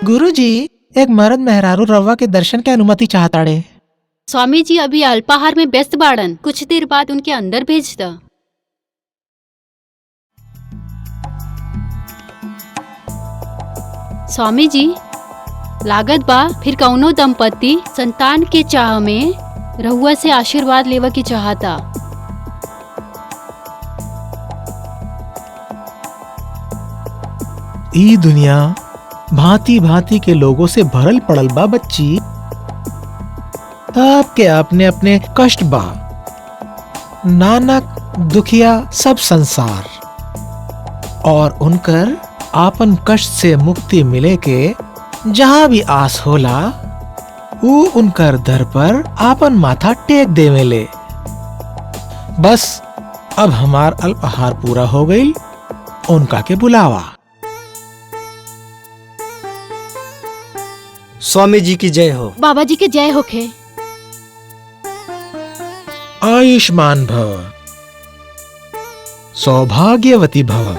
गुरुजी, एक मर्द मेहरारू रवा के दर्शन के अनुमति चाहताड़े। स्वामी जी अभी अल्पाहार में व्यस्त बाड़न, कुछ देर बाद उनके अंदर भेज द। स्वामी जी, लागत बा फिर कौनो दंपति संतान के चाह में रहुआ से आशीर्वाद लेवा की चाहता। ई दुनिया भांति भांति के लोगों से भरल पड़ल बा बच्ची। सबके अपने अपने कष्ट बा, नानक दुखिया सब संसार, और उनकर आपन कष्ट से मुक्ति मिले के जहाँ भी आस होला वो उनकर दर पर आपन माथा टेक देवेले। बस अब हमार अल्पाहार पूरा हो गई, उनका के बुलावा। स्वामी जी की जय हो। बाबा जी के जय होखे। आयुष्मान भव, सौभाग्यवती भव।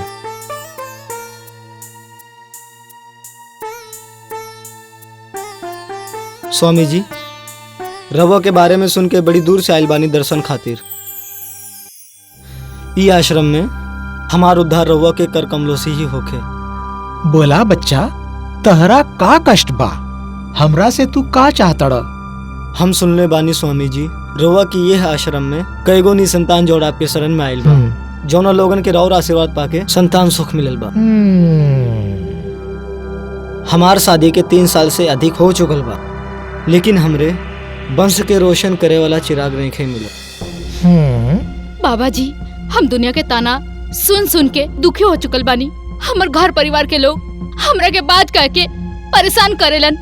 स्वामी जी, रवा के बारे में सुन के बड़ी दूर से आइल बानी दर्शन खातिर। ई आश्रम में हमार उद्धार रवा के कर कमलों से ही होखे। बोला बच्चा, तहरा का कष्ट बा, हमरा से तू का चाहतड़? हम सुनले बानी स्वामी जी, रवा की यह आश्रम में कई गो निसंतान जोड़ा आपके शरण में आइल बा, जौना लोगन के राउर आशीर्वाद पाके संतान सुख मिलल बा। हमार शादी के 3 साल से अधिक हो चुकल बा, लेकिन हमरे वंश के रोशन करे वाला चिराग नहीं मिला। बाबा जी, हम दुनिया के ताना सुन सुन के दुखी हो चुकल बानी। हमर घर परिवार के लोग हमरा के बात कह के परेशान करेलन।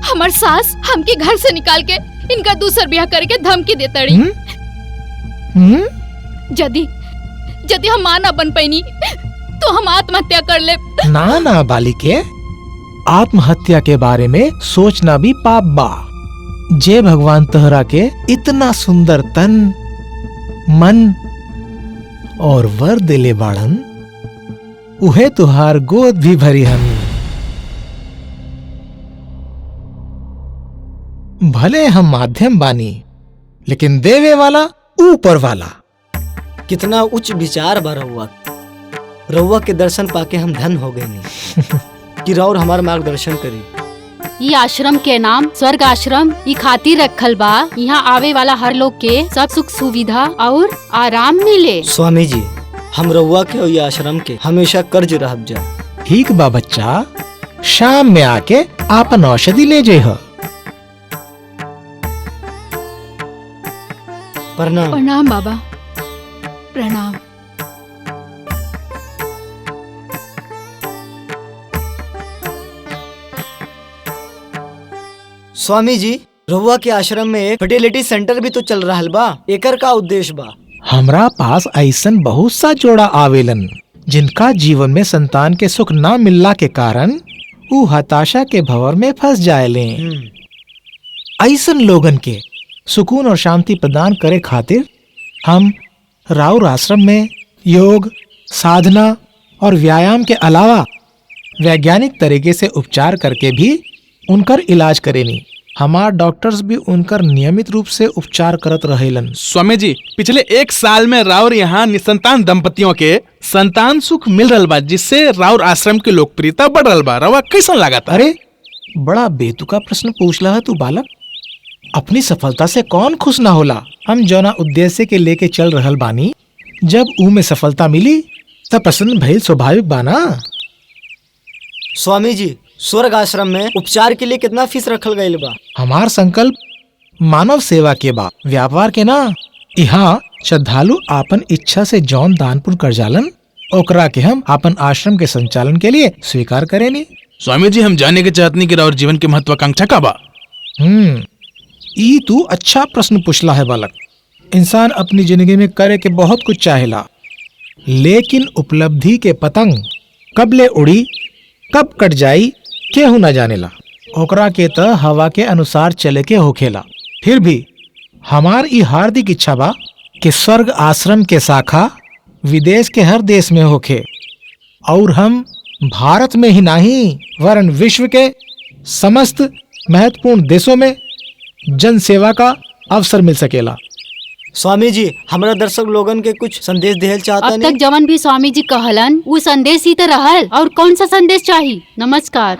हमार सास हमके घर से निकाल के इनका दूसर ब्याह करे के धमकी देतड़ी। यदि हम मां ना बन पैनी तो हम आत्महत्या कर ले। ना ना बालिके, आत्महत्या के बारे में सोचना भी पाप बा। जे भगवान तहरा के इतना सुंदर तन, मन और वर दिले बाड़न, उहे तुहार गोद भी भरी हन। भले हम माध्यम बानी, लेकिन देवे वाला ऊपर वाला। कितना उच्च विचार बा रउआ। रउआ के दर्शन पाके हम धन हो गए नहीं कि राउर हमार मार्गदर्शन करी। ये आश्रम के नाम स्वर्ग आश्रम ई खातिर रखल बा, यहाँ आवे वाला हर लोग के सब सुख सुविधा और आराम मिले। स्वामी जी, हम रउआ के और ये आश्रम के हमेशा कर्ज रहब जा। ठीक बा बच्चा, शाम में आके आपन औषधि ले जेह। प्रणाम। प्रणाम बाबा, प्रणाम। स्वामी जी, रउआ के आश्रम में एक फर्टिलिटी सेंटर भी तो चल रहा बा, एकर का उद्देश्य बा? हमरा पास ऐसन बहुत सा जोड़ा आवेलन जिनका जीवन में संतान के सुख न मिलला के कारण वो हताशा के भंवर में फंस जाएले। ऐसन लोगन के सुकून और शांति प्रदान करे खातिर हम राउर आश्रम में योग, साधना और व्यायाम के अलावा वैज्ञानिक तरीके से उपचार करके भी उनकर इलाज करेनी। हमार डॉक्टर्स भी उनकर नियमित रूप से उपचार करत रहेलन। स्वामी जी, पिछले 1 साल में राउर यहाँ निसंतान दंपतियों के संतान सुख मिल रहल बा, जिससे राउर आश्रम की लोकप्रियता बढ़ रहल बा। रवा कैसा लागत? अरे बड़ा बेतुका प्रश्न पूछला है तू बालक। अपनी सफलता से कौन खुश ना होला। हम जौना उद्देश्य के लेके चल रहल बानी, जब ऊ में सफलता मिली त प्रसन्न भइल स्वाभाविक बा ना। स्वामी जी, स्वर्ग आश्रम में उपचार के लिए कितना फीस रखल गईल बा? हमार संकल्प मानव सेवा के बा, व्यापार के ना। यहाँ श्रद्धालु आपन इच्छा से जौन दान पुण्य कर जालन ओकरा के हम आपन आश्रम के संचालन के लिए स्वीकार करेनी। स्वामी जी, हम जाने के चाहतनी कि राउर जीवन की महत्वाकांक्षा का बा। ई तू अच्छा प्रश्न पूछला है बालक। इंसान अपनी जिंदगी में करे के बहुत कुछ चाहेला, लेकिन उपलब्धि के पतंग कब ले उड़ी कब कट जाई केहू न जानेला। ओकरा के त हवा के अनुसार चले के होखेला। फिर भी हमार ई हार्दिक इच्छा बा कि स्वर्ग आश्रम के शाखा विदेश के हर देश में होखे, और हम भारत में ही नहीं वरन विश्व के समस्त महत्वपूर्ण देशों में जन सेवा का अवसर मिल सकेला। स्वामी जी, हमारा दर्शक लोगन के कुछ संदेश देहल चाहता अब तक जवन भी स्वामी जी कहलन वो संदेश ही तो रहल, और कौन सा संदेश चाहिए? नमस्कार।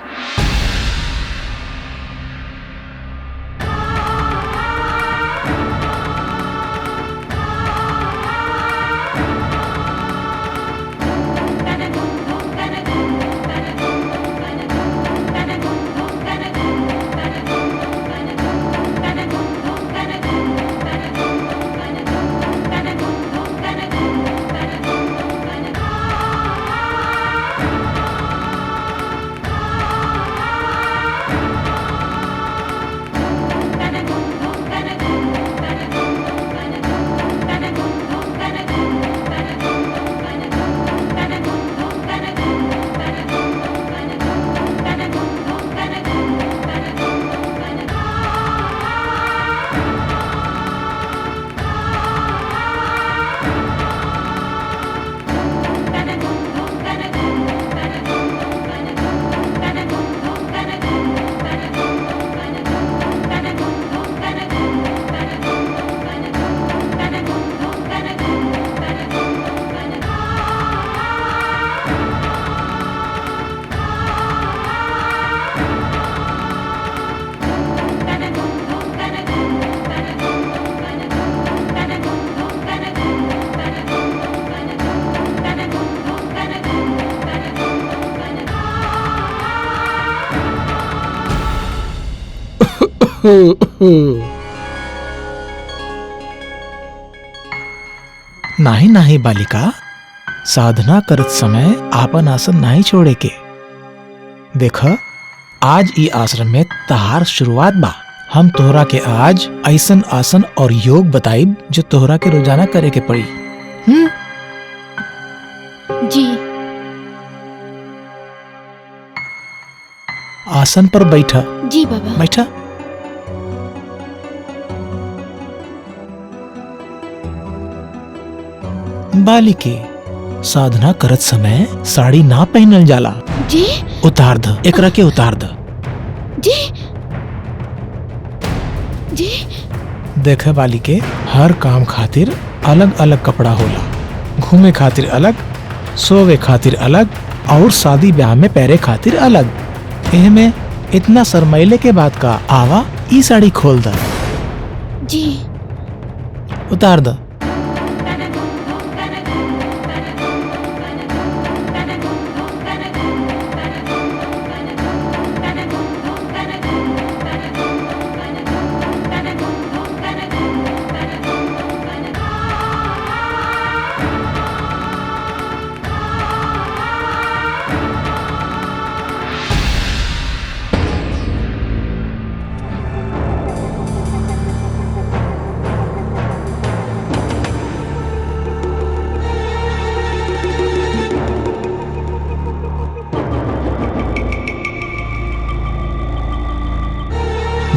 नाही नाही बालिका, साधना करत समय आपन आसन नहीं छोड़े के। देख, आज ई आश्रम में तहार शुरुआत बा। हम तोहरा के आज ऐसन आसन और योग बताइब जो तोहरा के रोजाना करे के पड़ी। जी। आसन पर बैठा। जी बाबा। बैठा। बालिके, साधना करत समय साड़ी ना पहनल जाला। जी। उतार द, एकरा के उतार द। जी। जी। देख बालिके, हर काम खातिर अलग अलग कपड़ा होला। घूमे खातिर अलग, सोवे खातिर अलग, और शादी ब्याह में पहरे खातिर अलग। एहमे इतना शर्मैले के बाद का आवा ई साड़ी खोल द। जी। उतार द।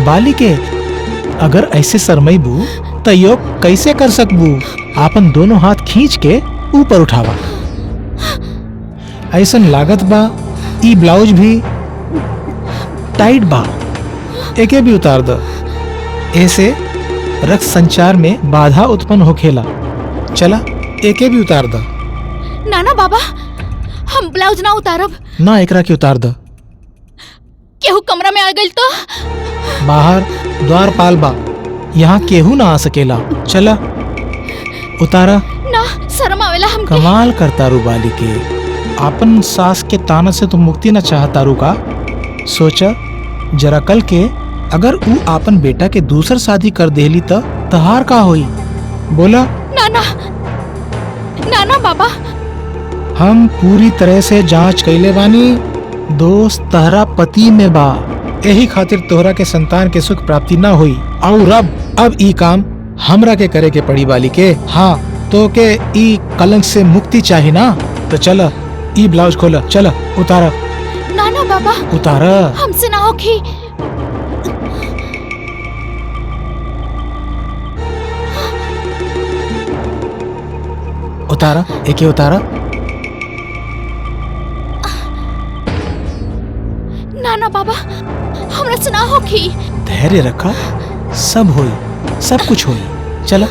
बालिके, अगर ऐसे शरमैबू त योग कैसे कर सकबू? आपन दोनों हाथ खींच के ऊपर उठावा। ऐसन लागत बा ई ब्लाउज भी टाइट बा, एके भी उतार द। ऐसे रक्त संचार में बाधा उत्पन्न होखेला। चला, एके भी उतार द। ना ना बाबा, हम ब्लाउज ना उतारब। ना, एकरा के उतार द। केहू कमरा में आ गइल तो? बाहर द्वारपाल बा, यहाँ केहू ना आ सकेला। चला, उतारा। ना, शर्म आवे। आवेला हमके। कमाल करता रू बालिके, आपन सास के ताना से तुम मुक्ति न चाहता रू का? सोचा जरा कल के अगर ऊ आपन बेटा के दूसर शादी कर देली त तहार का होई? बोला। नाना नाना बाबा, हम पूरी तरह से जांच कैले बानी, दोस्त तहरा पति में बा, यही खातिर तोहरा के संतान के सुख प्राप्ति ना हुई। और अब ई काम हमरा के करे के पड़ी बालिके। हाँ, तो के ई कलंक से मुक्ति चाहिए ना, तो चल ई ब्लाउज खोला, चल उतारा नाना बाबा, उतारा। हमसे ना होगी। उतारा, एक ही उतारा। नाना बाबा, हमरा से ना होगी। धैर्य रखा, सब होई, सब कुछ होई। चला।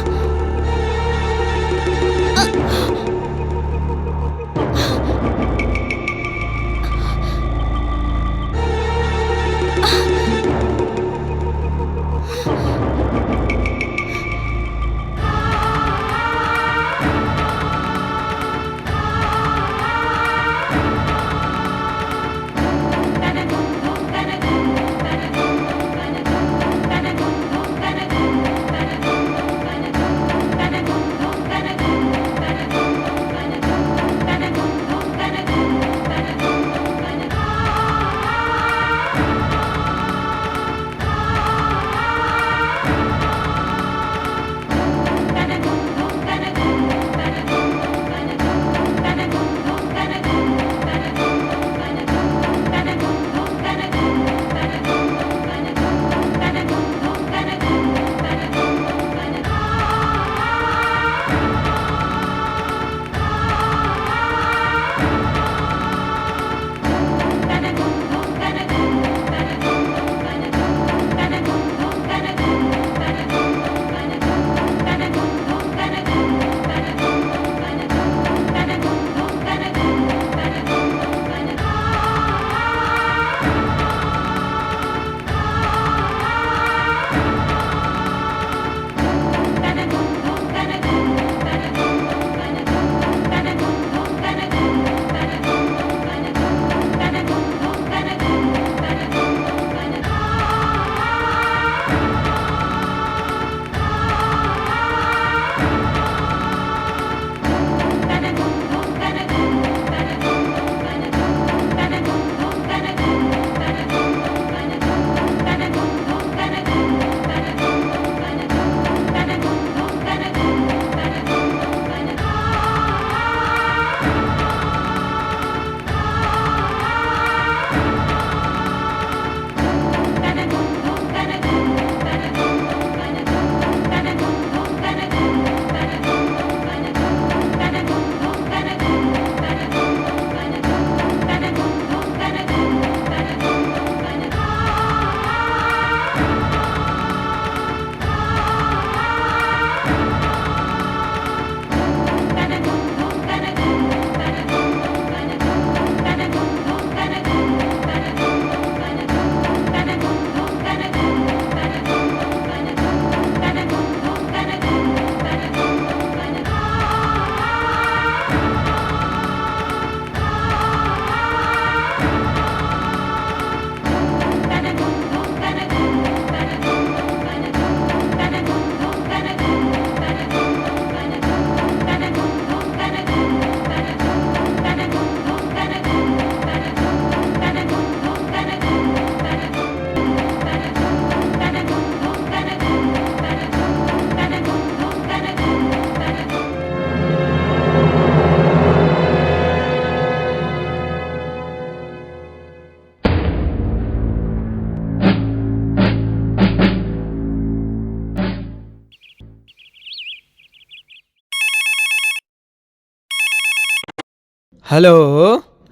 हेलो।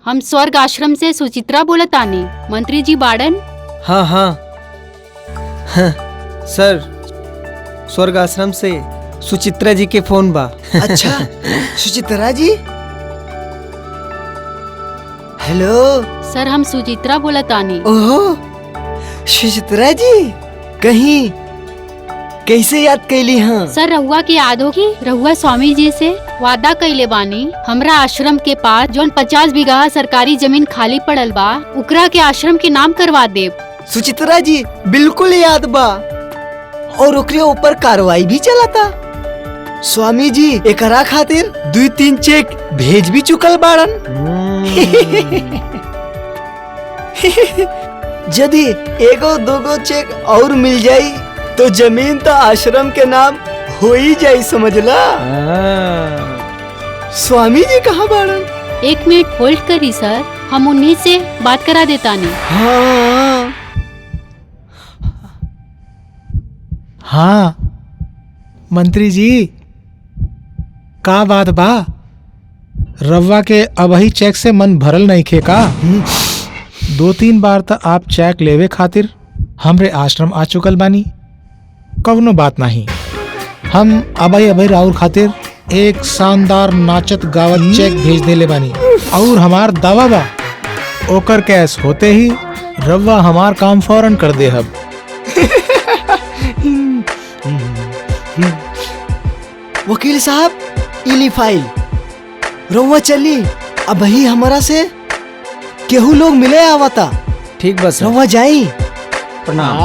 हम स्वर्ग आश्रम से सुचित्रा बोलत आनी। मंत्री जी बाड़न? हाँ हाँ हाँ सर, स्वर्ग आश्रम से सुचित्रा जी के फोन बा। अच्छा, सुचित्रा जी। हेलो सर, हम सुचित्रा बोलत आनी। ओहो सुचित्रा जी, कहीं कैसे याद कैली? हाँ सर, रहुआ की याद होगी? रहुआ स्वामी जी से वादा कइले बानी हमरा आश्रम के पास जौन 50 बीघा सरकारी जमीन खाली पड़ल बा उकरा के आश्रम के नाम करवा देब। सुचित्रा जी बिल्कुल याद बा और ओकरे ऊपर कार्रवाई भी चलता। स्वामी जी एकरा खातिर 2-3 चेक भेज भी चुकल बाड़न। यदि 1-2 चेक और मिल जाई तो जमीन तो आश्रम के नाम हो ही जाई, समझला। स्वामी जी कहाँ बाड़न? 1 मिनट होल्ड करी सर, हम उन्हीं से बात करा देता नहीं। हाँ हाँ मंत्री जी, का बात बा? रवा के अबही चेक से मन भरल नहीं खे का? 2-3 बार तो आप चेक लेवे खातिर हमरे आश्रम आ चुकल बानी। कवनो बात नहीं, हम अबही राउर खातिर एक शानदार नाचत गावत चेक भेज देले बानी और हमार दावा बा ओकर कैश होते ही रवा हमार काम फौरन कर दे। हब वकील साहब इली फाइल रउआ चली, अब ही हमारा से केहू लोग मिले आवता। ठीक बस रउआ जाई। प्रणाम।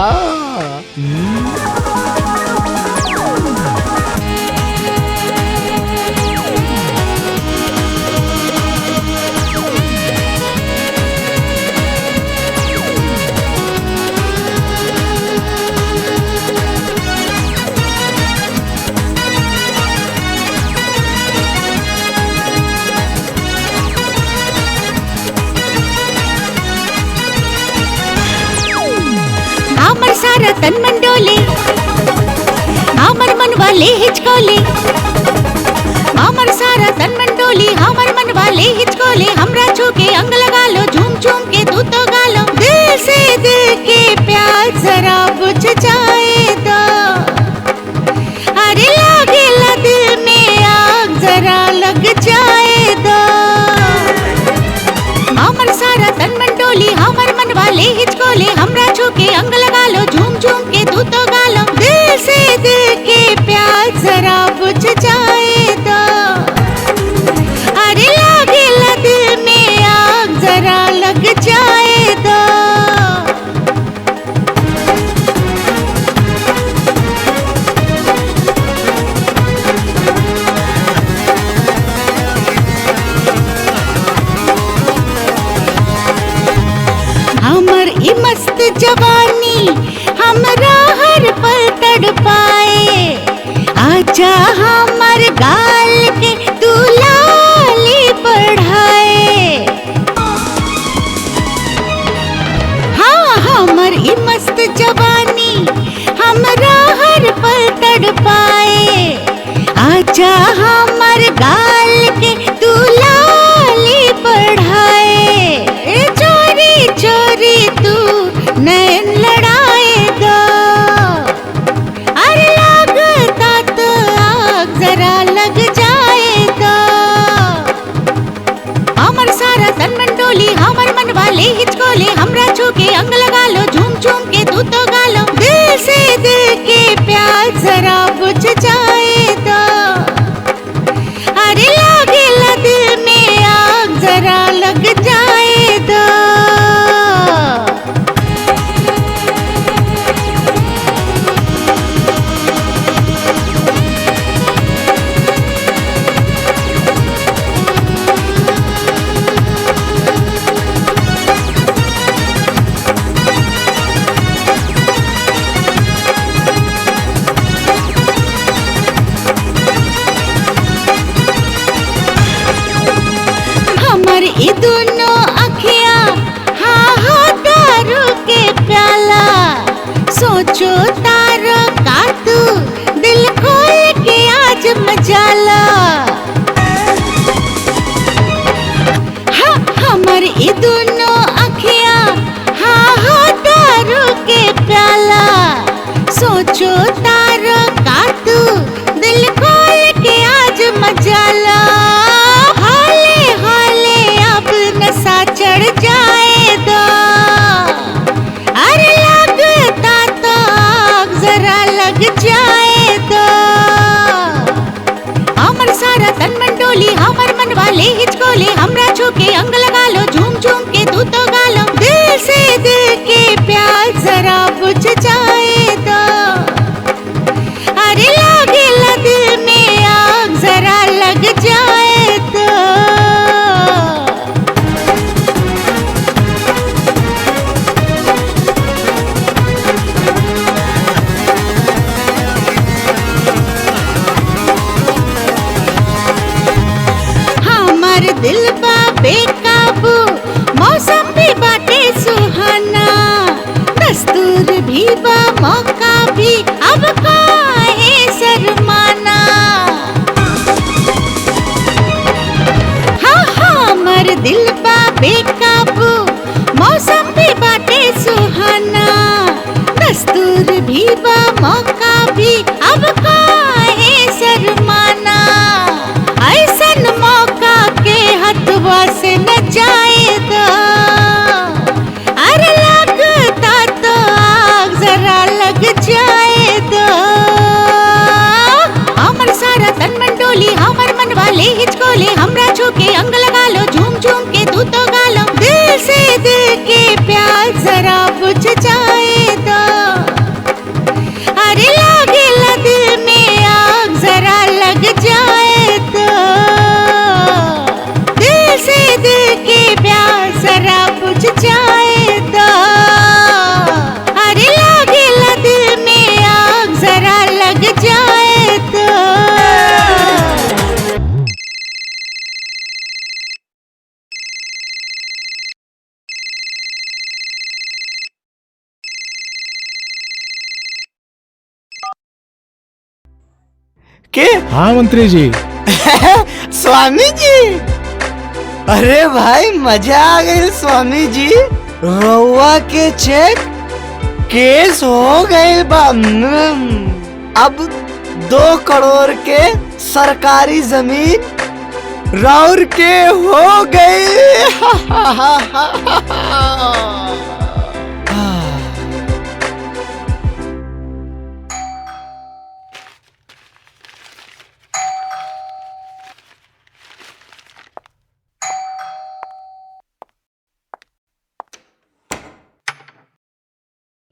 हमर सारा तन मन डोले, हमर मन वाले हिचकोले, हमर सारा तन मन डोले, हमर मन वाले हिचकोले, हमरा छू के अंग लगा लो, झूम झूम के तू तो गा लो, दिल से दिल के प्यार जरा बुझ जाए दो, अरे लागेला दिल में आग जरा लग जाए दो, हमर सारा तन मन डोली, हमर मन वाले हिचकोले, हमरा छू के अंग लगा लो, झूम झूम के तू तो गा लो, दिल से दिल के प्यार जरा बुझ जाए दो, अरे लागेला दिल में आग जरा लग जाए दो। हमर ई मस्त जवानी हमरा हर पल तड़पाए, आजा हमर गाल के तू लाली बढ़ाए, हाँ हमर ई मस्त जवानी हमरा हर पल तड़पाए, आजा हमर गाल के तू लाली बढ़ाए, चोरी चोरी तू नैन लड़ाए दो, अरे लगता तो आग जरा लग जाए दो, हमर सारा तन मन डोली, हमर मन वाले हिचकोले, हमरा छू के अंग लगा लो, झूम झूम के तू तो गा लो, दिल से दिल के प्यार जरा बुझ जाए दो, अरे लागेला दिल में आग जरा लग जाए दो। हमर ई दोनों अखिया हाँ हो दारू के प्याला, सोचो तारो का तू दिल खोल के आज मजाला, हाँ हमर ई दोनों अखिया हाँ हो दारू के प्याला, सोचो तारो का तू दिल खोल के आज मजाला, हाले हाले अब नशा चढ़ जाए दो, अरे लगता तो आग डोले हमरा छू के अंग लगा लो झूम झूम के तू तो गा लो दिल से दिल के प्यार जरा बुझ जाए तो अरे लागेला दिल में आग जरा लग जाए तो दिल से दिल के प्यार जरा बुझ जाए तो अरे लागेला दिल में आग जरा लग जाए तो के हाँ मंत्री जी। स्वामी जी, अरे भाई मजा आ गई स्वामी जी। रउआ के चेक केस हो गए बा। अब 2 करोड़ के सरकारी जमीन राउर के हो गई।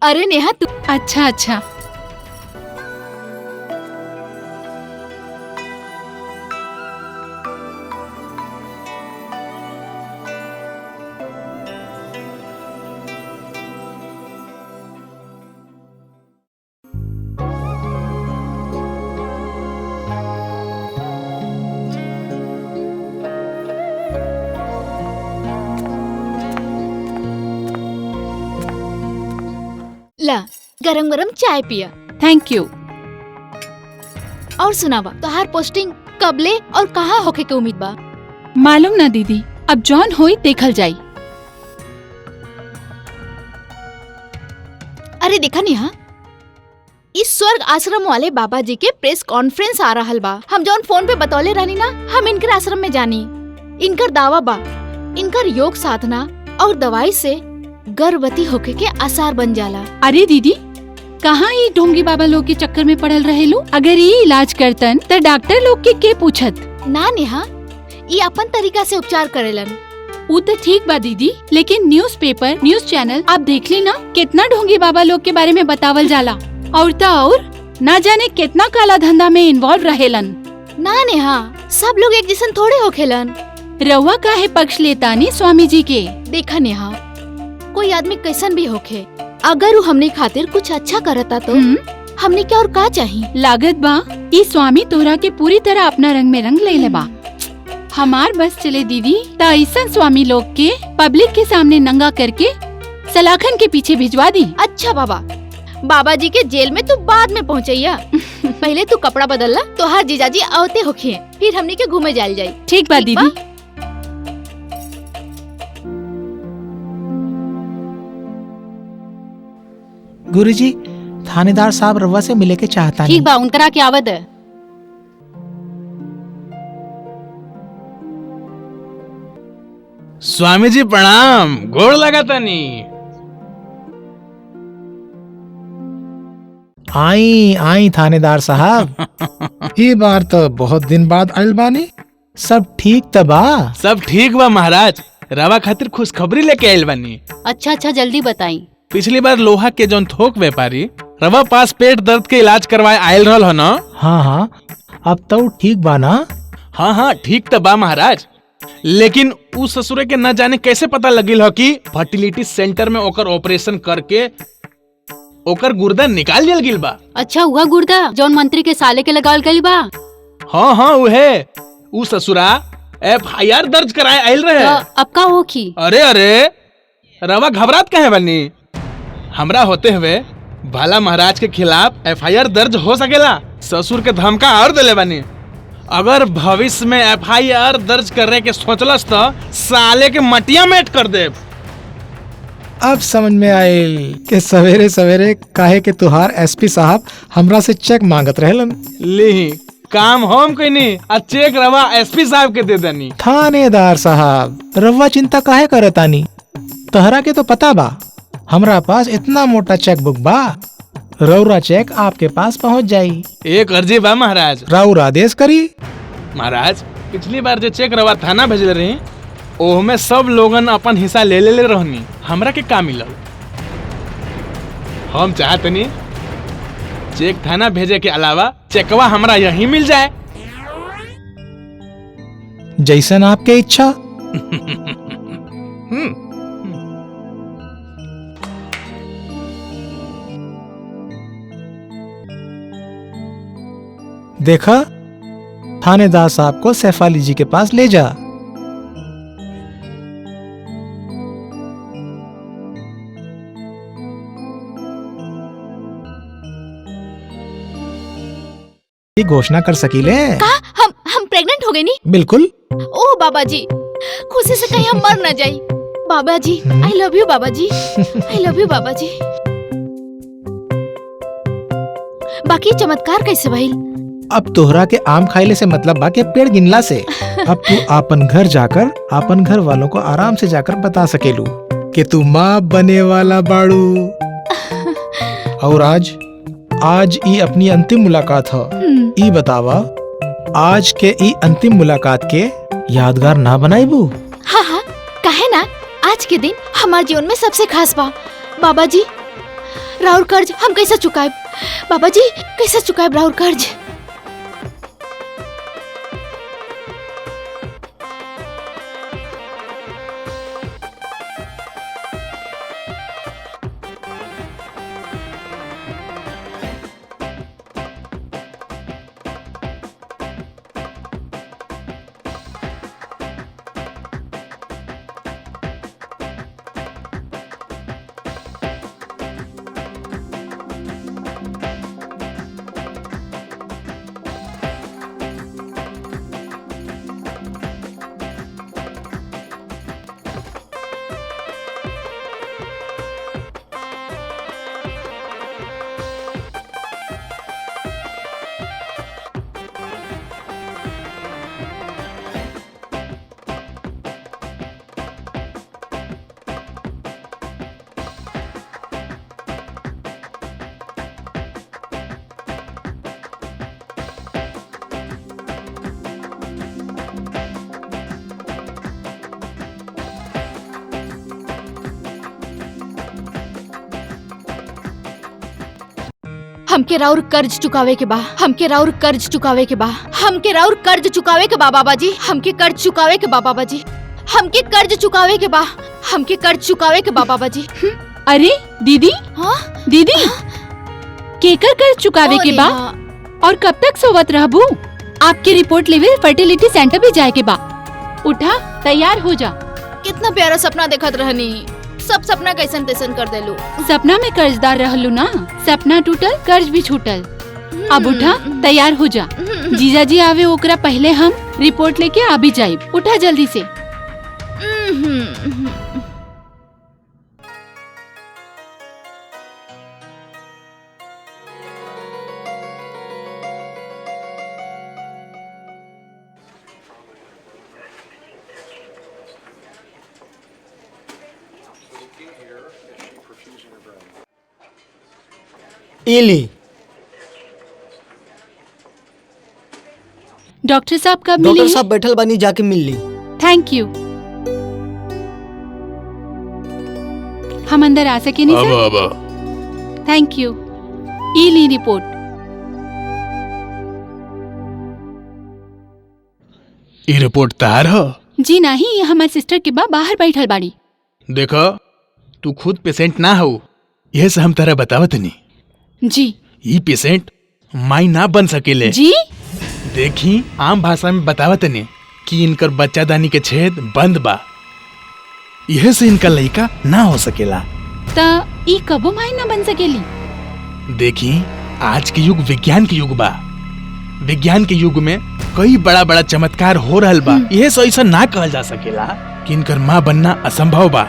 अरे नेहा तू अच्छा अच्छा। ला गरम गरम चाय पिया। Thank you. और सुनावा तोहार पोस्टिंग कबले और कहाँ होके के उम्मीद बा? मालूम ना दीदी, अब जॉन होई देखल जाई। अरे देखा नेहा, इस स्वर्ग आश्रम वाले बाबा जी के प्रेस कॉन्फ्रेंस आ रहल बा। हम जौन फोन पे बतौले रहनी ना, हम इनकर आश्रम में जानी। इनकर दावा बा इनकर योग साधना और दवाई से गर्भवती होके के आसार बन जाला। अरे दीदी, कहाँ ये ढोंगी बाबा लोग के चक्कर में पड़ल रहेलू? अगर ये इलाज करतन तो डॉक्टर लोग के पूछत? ना नेहा, ये अपन तरीका से उपचार करेलन। वो तो ठीक बा दीदी, लेकिन न्यूज़पेपर, न्यूज चैनल आप देख ली ना, कितना ढोंगी बाबा लोग के बारे में बतावल जाला। और तो और ना जाने कितना काला धंधा में इन्वॉल्व रहेलन। ना नेहा, सब लोग एक जैसन थोड़े होखेलन। रउआ काहे पक्ष लेतानी स्वामी जी के? देखा नेहा, कोई आदमी कैसन भी होखे, अगर वो हमने खातिर कुछ अच्छा करता तो हमने क्या और का चाहिए। लागत बा ई स्वामी तोरा के पूरी तरह अपना रंग में रंग ले बा। हमार बस चले दीदी, तो ऐसा स्वामी लोग के पब्लिक के सामने नंगा करके सलाखन के पीछे भिजवा दी। अच्छा बाबा, बाबा जी के जेल में तू बाद में पहुँचैया। पहले तू कपड़ा बदलना, तो हर जीजाजी आवते होखे, फिर हमने के घूमे जायल जाये। ठीक बा दीदी। गुरुजी, थानेदार साहब रवा से मिले के चाहता ठीक बा, उनकरा के आवद है। स्वामी जी प्रणाम, गोड़ लगा तनी। आई आई थानेदार साहब। ये बार तो बहुत दिन बाद आइल बानी। सब ठीक तबा? सब ठीक बा महाराज, रवा खातिर खुशखबरी लेके आइल बानी। अच्छा अच्छा, जल्दी बताई। पिछली बार लोहा के जौन थोक व्यापारी रवा पास पेट दर्द के इलाज करवाए आयल रहल हो ना? हाँ हाँ, अब तो ठीक बा ना? हाँ हाँ ठीक तो बा महाराज, लेकिन उस ससुरे के न जाने कैसे पता लगिल हो कि फर्टिलिटी सेंटर में ओकर ऑपरेशन करके ओकर गुर्दा निकाल दियल गिल बा। अच्छा, हुआ गुर्दा जौन मंत्री के साले के लगाल गई बा? हाँ हाँ उहे, उ ससुरा FIR दर्ज कराए आयल रहे। अब का होखी? अरे अरे रवा घबरात काहे बनी? हमरा होते हुए भला महाराज के खिलाफ FIR दर्ज हो सकेला। ससुर के धमका और दिले बनी, अगर भविष्य में FIR दर्ज करने के सोचलस तो साले के मटिया मेट कर दे। अब समझ में आयल कि सवेरे सवेरे काहे के तुहार SP साहब हमरा से चेक मांगत रहलन। ली काम हम कइनी आ चेक रवा SP साहब के दे देनी। थानेदार साहब, रवा चिंता काहे करतानी? तहरा के तो पता बा हमरा पास इतना मोटा चेक बुक बा। रउरा चेक आपके पास पहुंच जाई। एक अर्जी बा महाराज। राउर आदेश करी। महाराज पिछली बार जो चेक रवा थाना भेजले रही ओहमे सब लोगन अपन हिस्सा ले रहनी, हमरा के का मिलल? हम चाहतनी चेक थाना भेजे के अलावा चेकवा हमरा यहीं मिल जाए। जैसन आपके इच्छा। देखा, थानेदार साहब को सैफ अली जी के पास ले जा। ये घोषणा कर सकीले। का हम प्रेग्नेंट हो गए नी? बिल्कुल। ओ बाबा जी, खुशी से कहीं हम मर न जाई। बाबा जी, आई लव यू बाबा जी, आई लव यू बाबा जी। बाकी चमत्कार कैसे भइल? अब तोहरा के आम खाइले से मतलब बा के पेड़ गिनला से। अब तू आपन घर जाकर आपन घर वालों को आराम से जाकर बता सकेलू कि तू माँ बने वाला बाड़ू। और आज ई अपनी अंतिम मुलाकात है। ई बतावा, आज के ई अंतिम मुलाकात के यादगार ना बनाईबू? हाँ हाँ, काहे ना। आज के दिन हमारे जीवन में सबसे खास बा। बाबा जी, राउर कर्ज हम कैसे चुकाएब? बाबा जी, कैसे चुकाएब राउर कर्ज? हमके राउर कर्ज चुकावे के बा, हमके राउर कर्ज चुकावे के बा, हमके राउर कर्ज चुकावे के बा बाबा जी, हमके कर्ज चुकावे के बा बाबा जी, हमके कर्ज चुकावे के बा, हमके कर्ज चुकावे के बा बाबा जी। अरे दीदी, हाँ दीदी, केकर कर्ज चुकावे के बा और कब तक सोवत रहबू? आपकी रिपोर्ट लेवे फर्टिलिटी सेंटर भी जाए के बा। उठा, तैयार हो जा। कितना प्यारा सपना देखत रहनी, सब सपना कैसन तैसन कर देलू। सपना में कर्जदार रहलू ना, सपना टूटल कर्ज भी छूटल। अब उठा, तैयार हो जा। जीजा जी आवे ओकरा पहले हम रिपोर्ट लेके आ भी जाइब। उठा जल्दी से। इली डॉक्टर साहब कब मिली? डॉक्टर साहब बैठल बानी, जाके मिल ली। Thank you. हम अंदर आ सके नहीं सर? Thank you. ई ली रिपोर्ट। ये रिपोर्ट तार हो? जी नहीं, ये हमारे सिस्टर के बा बाहर बैठल बाड़ी। देखो, तू खुद पेशेंट ना हो, यह से हम तारा बतावत नहीं। जी, ये पेशेंट माई ना बन सकेले। जी देखी, आम भाषा में बतावत नहीं कि इनकर बच्चादानी के छेद बंद बा, यह से इनका लड़का ना हो सकेला। ता ई कबो माई ना बन सकेली? देखी, आज के युग विज्ञान के युग बा। विज्ञान के युग में कई बड़ा बड़ा चमत्कार हो रहल बा। यह से ऐसा ना कहल जा सकेला कि इनकर माँ बनना असंभव बा,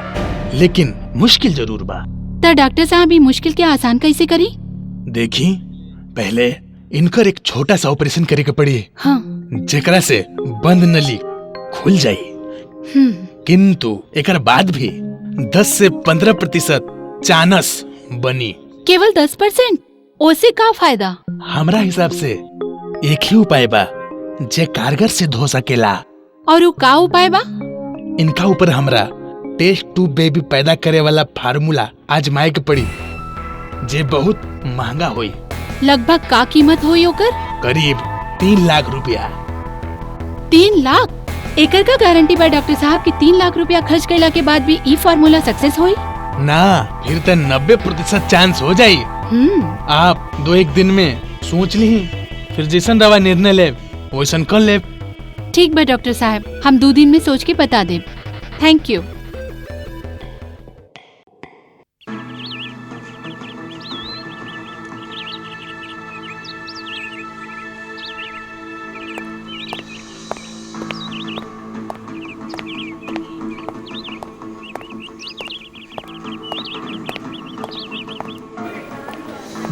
लेकिन मुश्किल जरूर बा। ता डॉक्टर साहब ई मुश्किल के आसान कैसे करी? देखी, पहले इनकर एक छोटा सा ऑपरेशन करे के पड़ी। हाँ। जेकरा से बंद नली खुल जाई। किंतु एकर बाद भी 10 से 15% चांस बनी। केवल 10%? ओसे का फायदा? हमरा हिसाब से एक ही उपाय बा, जे कारगर सिद्ध हो सकेला। और उ का उपाय बा? इनका ऊपर हमरा टेस्ट ट्यूब बेबी पैदा करे वाला फार्मूला आजमाए के पड़ी, जे बहुत महंगा होई। लगभग का कीमत होई ओकर? करीब 3 लाख रुपया। 3 लाख? एकर का गारंटी बा डॉक्टर साहब कि 3 लाख रुपया खर्च कैला के बाद भी ई फार्मूला सक्सेस होई? ना, फिर तो 90% चांस हो जाई। आप 2-1 दिन में सोच ली, फिर जैसन रवा निर्णय ले वैसन कर ले। ठीक बा डॉक्टर साहब, हम 2 दिन में सोच के बता देब। Thank you.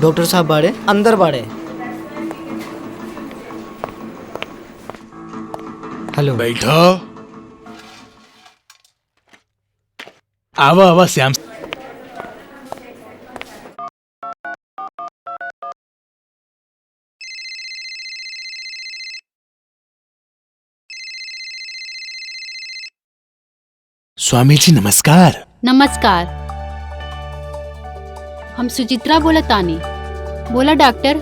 डॉक्टर साहब बाड़े अंदर बाड़े। हेलो। बैठो। आवा आवा श्याम। स्वामी जी नमस्कार। नमस्कार, हम सुचित्रा बोला तानी। बोला डॉक्टर,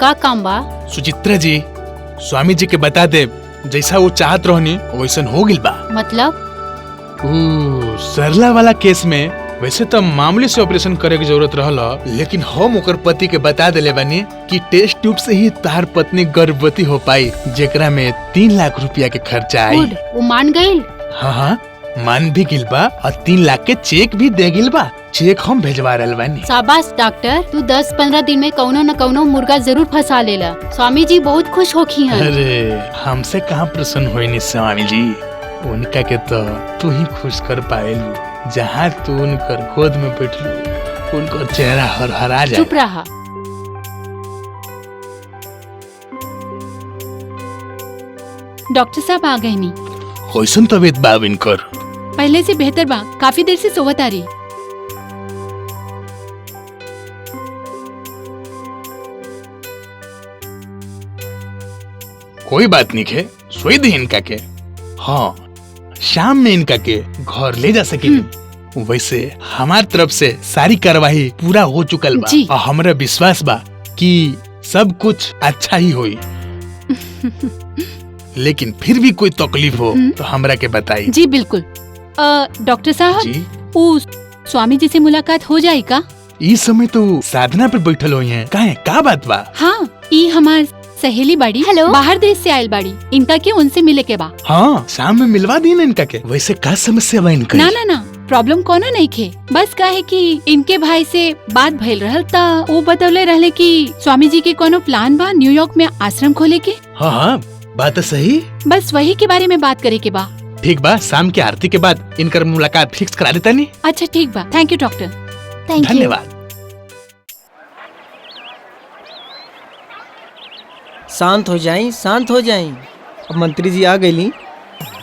का काम बा? सुचित्रा जी, स्वामी जी के बता दे, जैसा वो चाहत रहनी वैसन हो गिल बा। मतलब? सरला वाला केस में वैसे तो मामूली से ऑपरेशन करे की जरूरत रहला, लेकिन हम ओकर पति के बता देले बानी कि टेस्ट ट्यूब से ही तार पत्नी गर्भवती हो पाई, जेकरा में 3 लाख रुपया के खर्चा आई। गुड, वो मान गईल? हाँ, मान भी गिल बा और 3 लाख के चेक भी दे गिल बा। चेक हम भेजवा रहल बानी। शाबाश डॉक्टर, तू 10-15 दिन में कौनो न कौनो मुर्गा जरूर फंसा लेला। स्वामी जी बहुत खुश होखी हैं। अरे हमसे कहाँ प्रसन्न होई नी स्वामी जी, उनका के तो तू ही खुश कर पाएलू। जहाँ तू उनकर गोद में बैठलू, उनका चेहरा हरहरा जाए। चुप रहा। डॉक्टर साहब आ गए नी। कैसन तबीयत बा इनकर? पहले से बेहतर बा, काफी देर से सोवत आ रही। कोई बात नहीं है, सोई दी इनका के। हाँ, शाम में इनका के घर ले जा सकेली। वैसे हमार तरफ से सारी कार्यवाही पूरा हो चुकल बा जी। और हमरा विश्वास बा कि सब कुछ अच्छा ही होई। लेकिन फिर भी कोई तकलीफ हो तो हमरा के बताई। जी बिल्कुल। डॉक्टर साहब, जी, उस स्वामी जी से मुलाकात हो जाए का? इस समय तो साधना पे बैठल हुई हैं। काहे, का बात बा? हाँ, ई हमार सहेली बाड़ी। हेलो। बाहर देश से आयल बाड़ी, इनका के उनसे मिले के बा। हाँ, शाम में मिलवा दी ना इनका के। वैसे का समस्या बा इनका? ना ना ना, प्रॉब्लम कोनो नहीं खे। बस काहे कि इनके भाई से बात भइल रहल ता वो बतौले रहले कि स्वामी जी के कोनो प्लान बा न्यूयॉर्क में आश्रम खोले के। हाँ हाँ, बात तो सही। बस वही के बारे में बात करे के बा। ठीक बा, शाम की आरती के बाद इनकर मुलाकात फिक्स करा देता नहीं। अच्छा ठीक बा, thank you doctor. Thank you. धन्यवाद। शांत हो जाई, शांत हो जाई। अब मंत्री जी आ गईली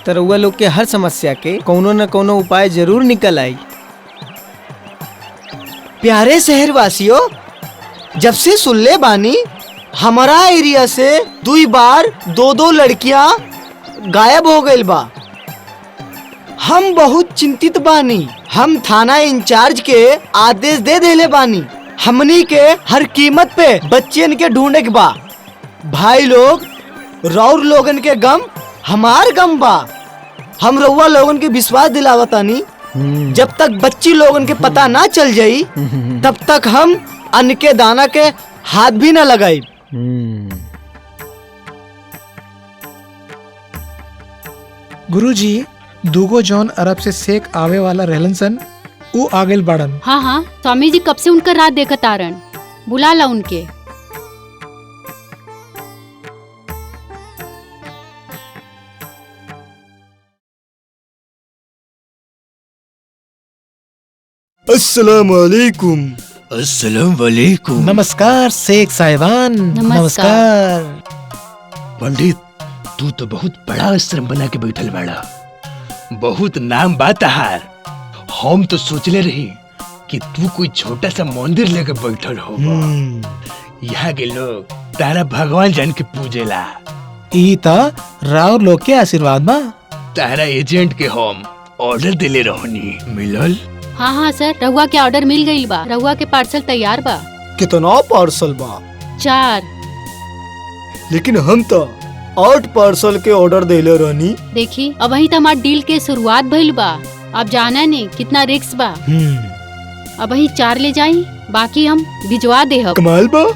तो रउआ लोग के हर समस्या के कोनो न कोनो उपाय जरूर निकल आई। प्यारे शहरवासियों, जब से सुन ले बानी हमारा एरिया से 2 बार 2 लड़कियां गायब हो गई बा। हम बहुत चिंतित बानी। हम थाना इंचार्ज के आदेश दे देले बानी, हमनी के हर कीमत पे बच्चन के ढूंढे के बा। भाई लोग, रौर लोगन के गम हमार गम बा। हम रउआ लोगन के विश्वास दिलावतानी, जब तक बच्ची लोगन के पता ना चल जाई तब तक हम अन्न के दाना के हाथ भी न लगाई। गुरुजी, 2 जौन अरब से शेख आवे वाला रहलन सन, ऊ आ गइल बाड़न। हाँ हाँ, स्वामी जी कब से उनका रात देखत आरन। बुला ला उनके। अस्सलाम वालेकुम। अस्सलाम वालेकुम। नमस्कार शेख साहिबान। नमस्कार। पंडित, तू तो बहुत बड़ा आश्रम बना के बैठल बाड़ा, बहुत नाम बात हार। हम तो सोचले रही कि तू कोई छोटा सा मंदिर लेके बैठल हो। यहाँ के लोग तारा भगवान जान के पूजेला। ई त राव लोग के आशीर्वाद बा। तारा एजेंट के हम ऑर्डर दिले रहनी, मिलल? हाँ हाँ सर, रहुआ के ऑर्डर मिल गईल बा। रहुआ के पार्सल तैयार बा। कितना पार्सल बा? 4। लेकिन हम तो 8 पार्सल के ऑर्डर देले रहनी। देखी अब वही तो हमार डील के शुरुआत भइल बा। अब जाना नहीं कितना रिस्क बा। अब वही 4 ले जाई, बाकी हम भिजवा दे। कमाल बा।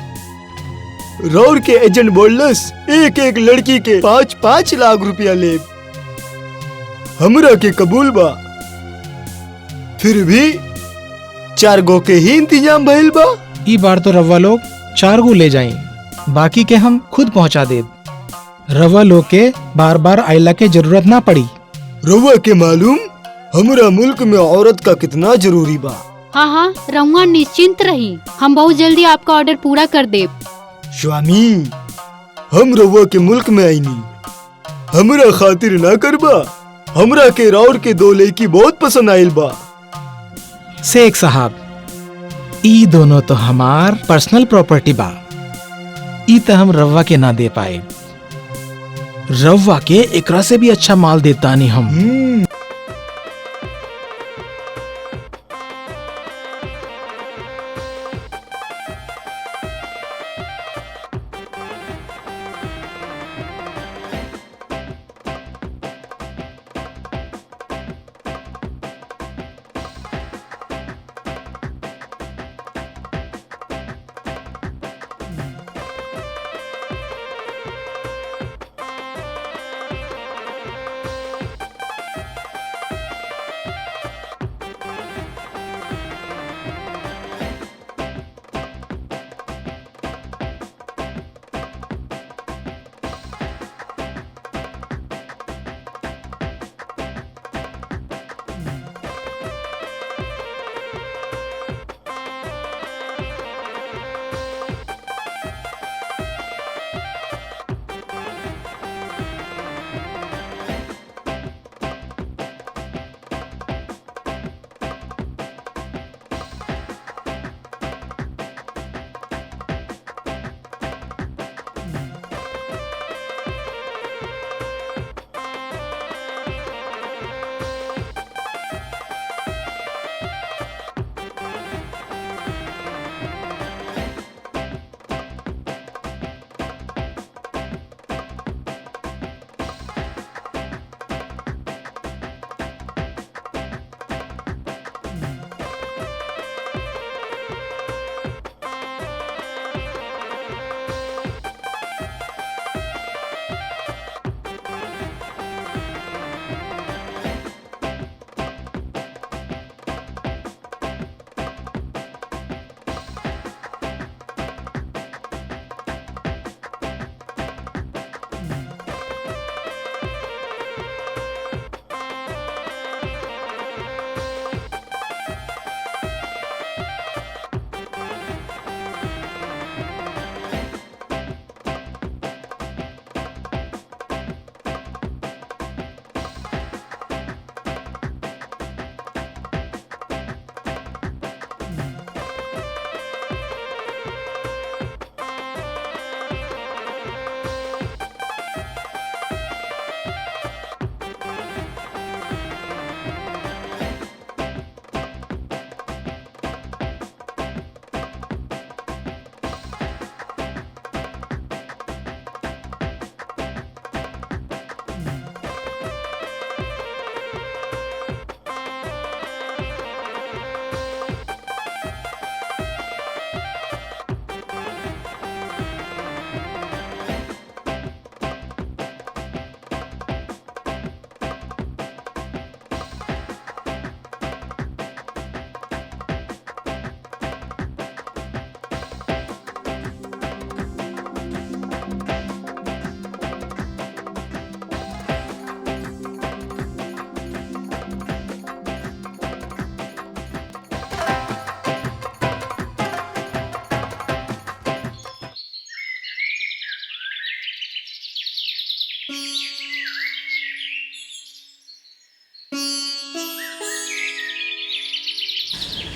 रौर के एजेंट बोलस एक एक लड़की के 5-5 लाख रुपया ले। हमरा के कबूल बा। फिर भी 4 गो के ही इंतजाम भइल बा। ई बार तो रवा लोग 4 गो ले जाई, बाकी के हम खुद पहुंचा दे। रवा लोग के बार बार आइला के जरूरत ना पड़ी। रवा के मालूम हमरा मुल्क में औरत का कितना जरूरी बा। हाँ हाँ, रहुआ निश्चिंत रही, हम बहुत जल्दी आपका ऑर्डर पूरा कर दे। स्वामी, हम रवा के मुल्क में आईनी, हमरा खातिर ना करबा? हमरा के रौर के 2 लड़की बहुत पसंद आइल बा। शेख साहब, ई दोनों तो हमार पर्सनल प्रॉपर्टी बा। ई तो हम रवा के ना दे पाए। रवा के एकरा से भी अच्छा माल देता नहीं हम।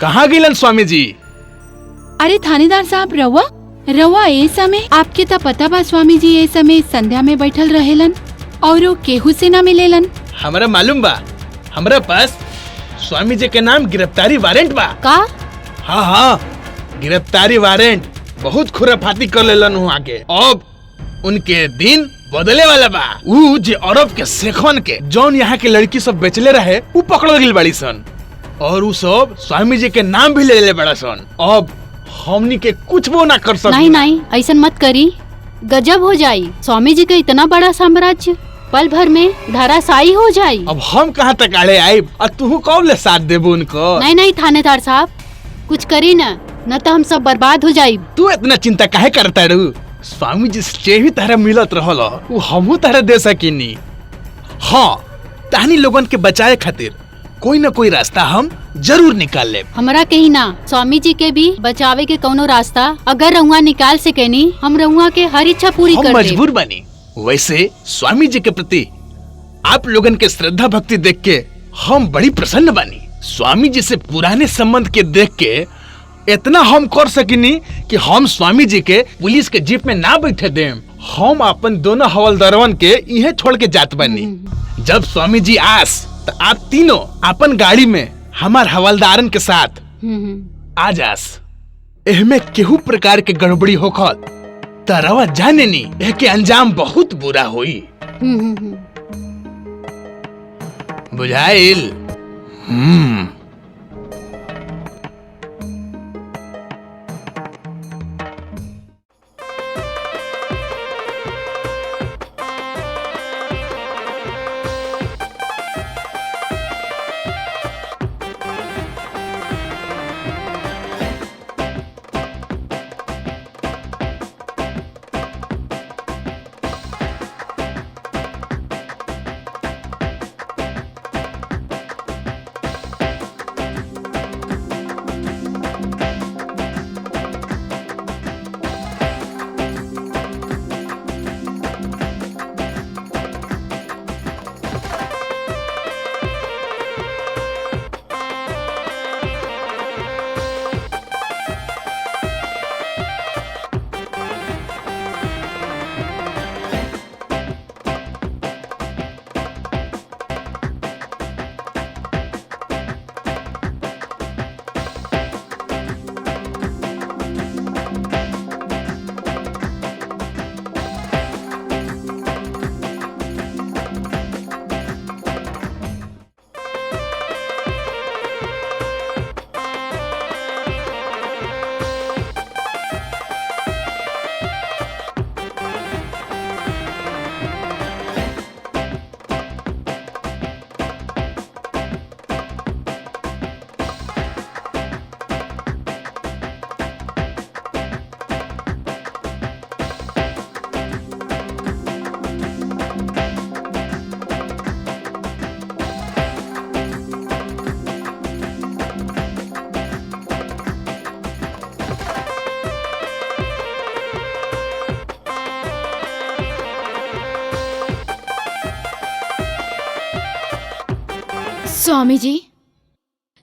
कहाँ गिलन स्वामी जी? अरे थानेदार साहब, रहुआ रवा ए समय आपके तो पता बा स्वामी जी ए समय संध्या में बैठल रहेलन और वो केहू से ना मिलेलन। हमरा मालूम बा, हमरा पास स्वामी जी के नाम गिरफ्तारी वारंट बा। का? हाँ हाँ, गिरफ्तारी वारंट बहुत खुराफाती कर लेलन वहाँ के। अब उनके दिन बदले वाला बा। ऊ जे अरब के शेखवन के जौन यहाँ के लड़की सब बेचले रहे ऊ पकड़ गिल बड़ी सन और ऊ सब स्वामी जी के नाम भी ले ले बड़ा सन। अब हमनी के कुछ वो ना कर सकते। नहीं नहीं, ऐसा मत करी, गजब हो जाई। स्वामी जी का इतना बड़ा साम्राज्य पल भर में धराशायी हो जाई। अब हम कहाँ तक आड़े आई और तू कौन ले साथ देबू उनको? नहीं नहीं थानेदार साहब, कुछ करी न तो हम सब बर्बाद हो जाई। तू इतना चिंता काहे करता रू? स्वामी जी से भी तारा मिलत रहल, वो हमहू तारा दे सकीनी। हाँ, तानी लोगन के बचाए खातिर कोई न कोई रास्ता हम जरूर निकाल ले। हमरा कहीं ना, स्वामी जी के भी बचावे के कोनो रास्ता अगर रहुआ निकाल सकेनी, हम रहुआ के हर इच्छा पूरी कर हम देब। मजबूर बनी। वैसे स्वामी जी के प्रति आप लोगन के श्रद्धा भक्ति देख के हम बड़ी प्रसन्न बनी। स्वामी जी से पुराने संबंध के देख के इतना हम कर सकिनी कि हम स्वामी जी के पुलिस के जीप में ना बैठे देम। हम अपन दोनों हवलदारवन के इहे छोड़ के जात बनी। जब स्वामी जी आस तो आप तीनों अपन गाड़ी में हमार हवलदारन के साथ आ जास। एहमे केहू प्रकार के गड़बड़ी होखल तरवा जाने नी, एह के अंजाम बहुत बुरा हुई। बुझाइल? स्वामी जी,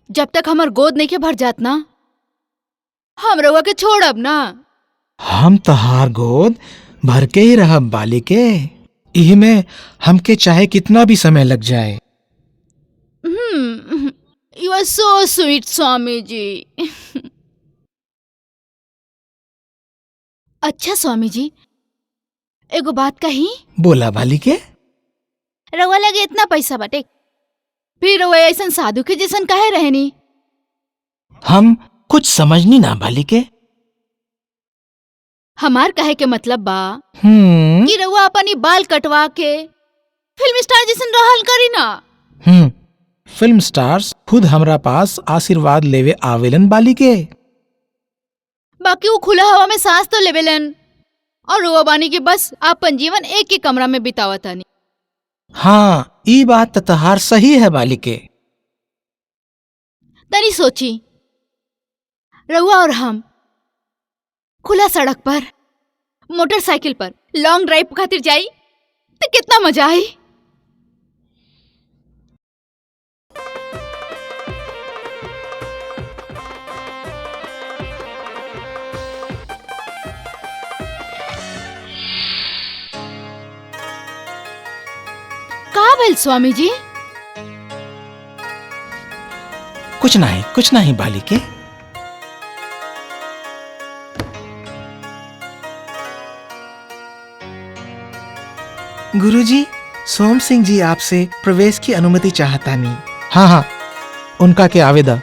जब तक हमार गोद नहीं के भर जात ना, हम रउआ के छोड़ब ना। हम तहार गोद भर के ही रहब बालिके। इही में हमके चाहे कितना भी समय लग जाए। You are so sweet Swami ji. अच्छा स्वामी जी, एगो बात कही। बोला बालिके। रउआ लगे इतना पैसा बाटे, फिर रउआ ऐसा साधु के जैसन काहे रहनी? हम कुछ समझनी ना बालिके। हमार कहे के मतलब बा कि रउआ अपनी बाल कटवा के फिल्म स्टार जैसन रहल करी ना। फिल्म स्टार्स खुद हमरा पास आशीर्वाद लेवे आवेलन बालिके। बाकी वो खुला हवा में सांस तो लेवेलन और रउआ बानी के बस अपन जीवन एक ही कमरा में बितावतानी। हाँ, ई बात तहार सही है बालिके। तनी सोची, रउआ और हम खुला सड़क पर मोटरसाइकिल पर लॉन्ग ड्राइव खातिर जाई तो कितना मजा आई। भइल स्वामी जी? कुछ नहीं बालिके। गुरुजी, सोम सिंह जी आपसे प्रवेश की अनुमति चाहता नहीं। हाँ हाँ, उनका के आवेदा।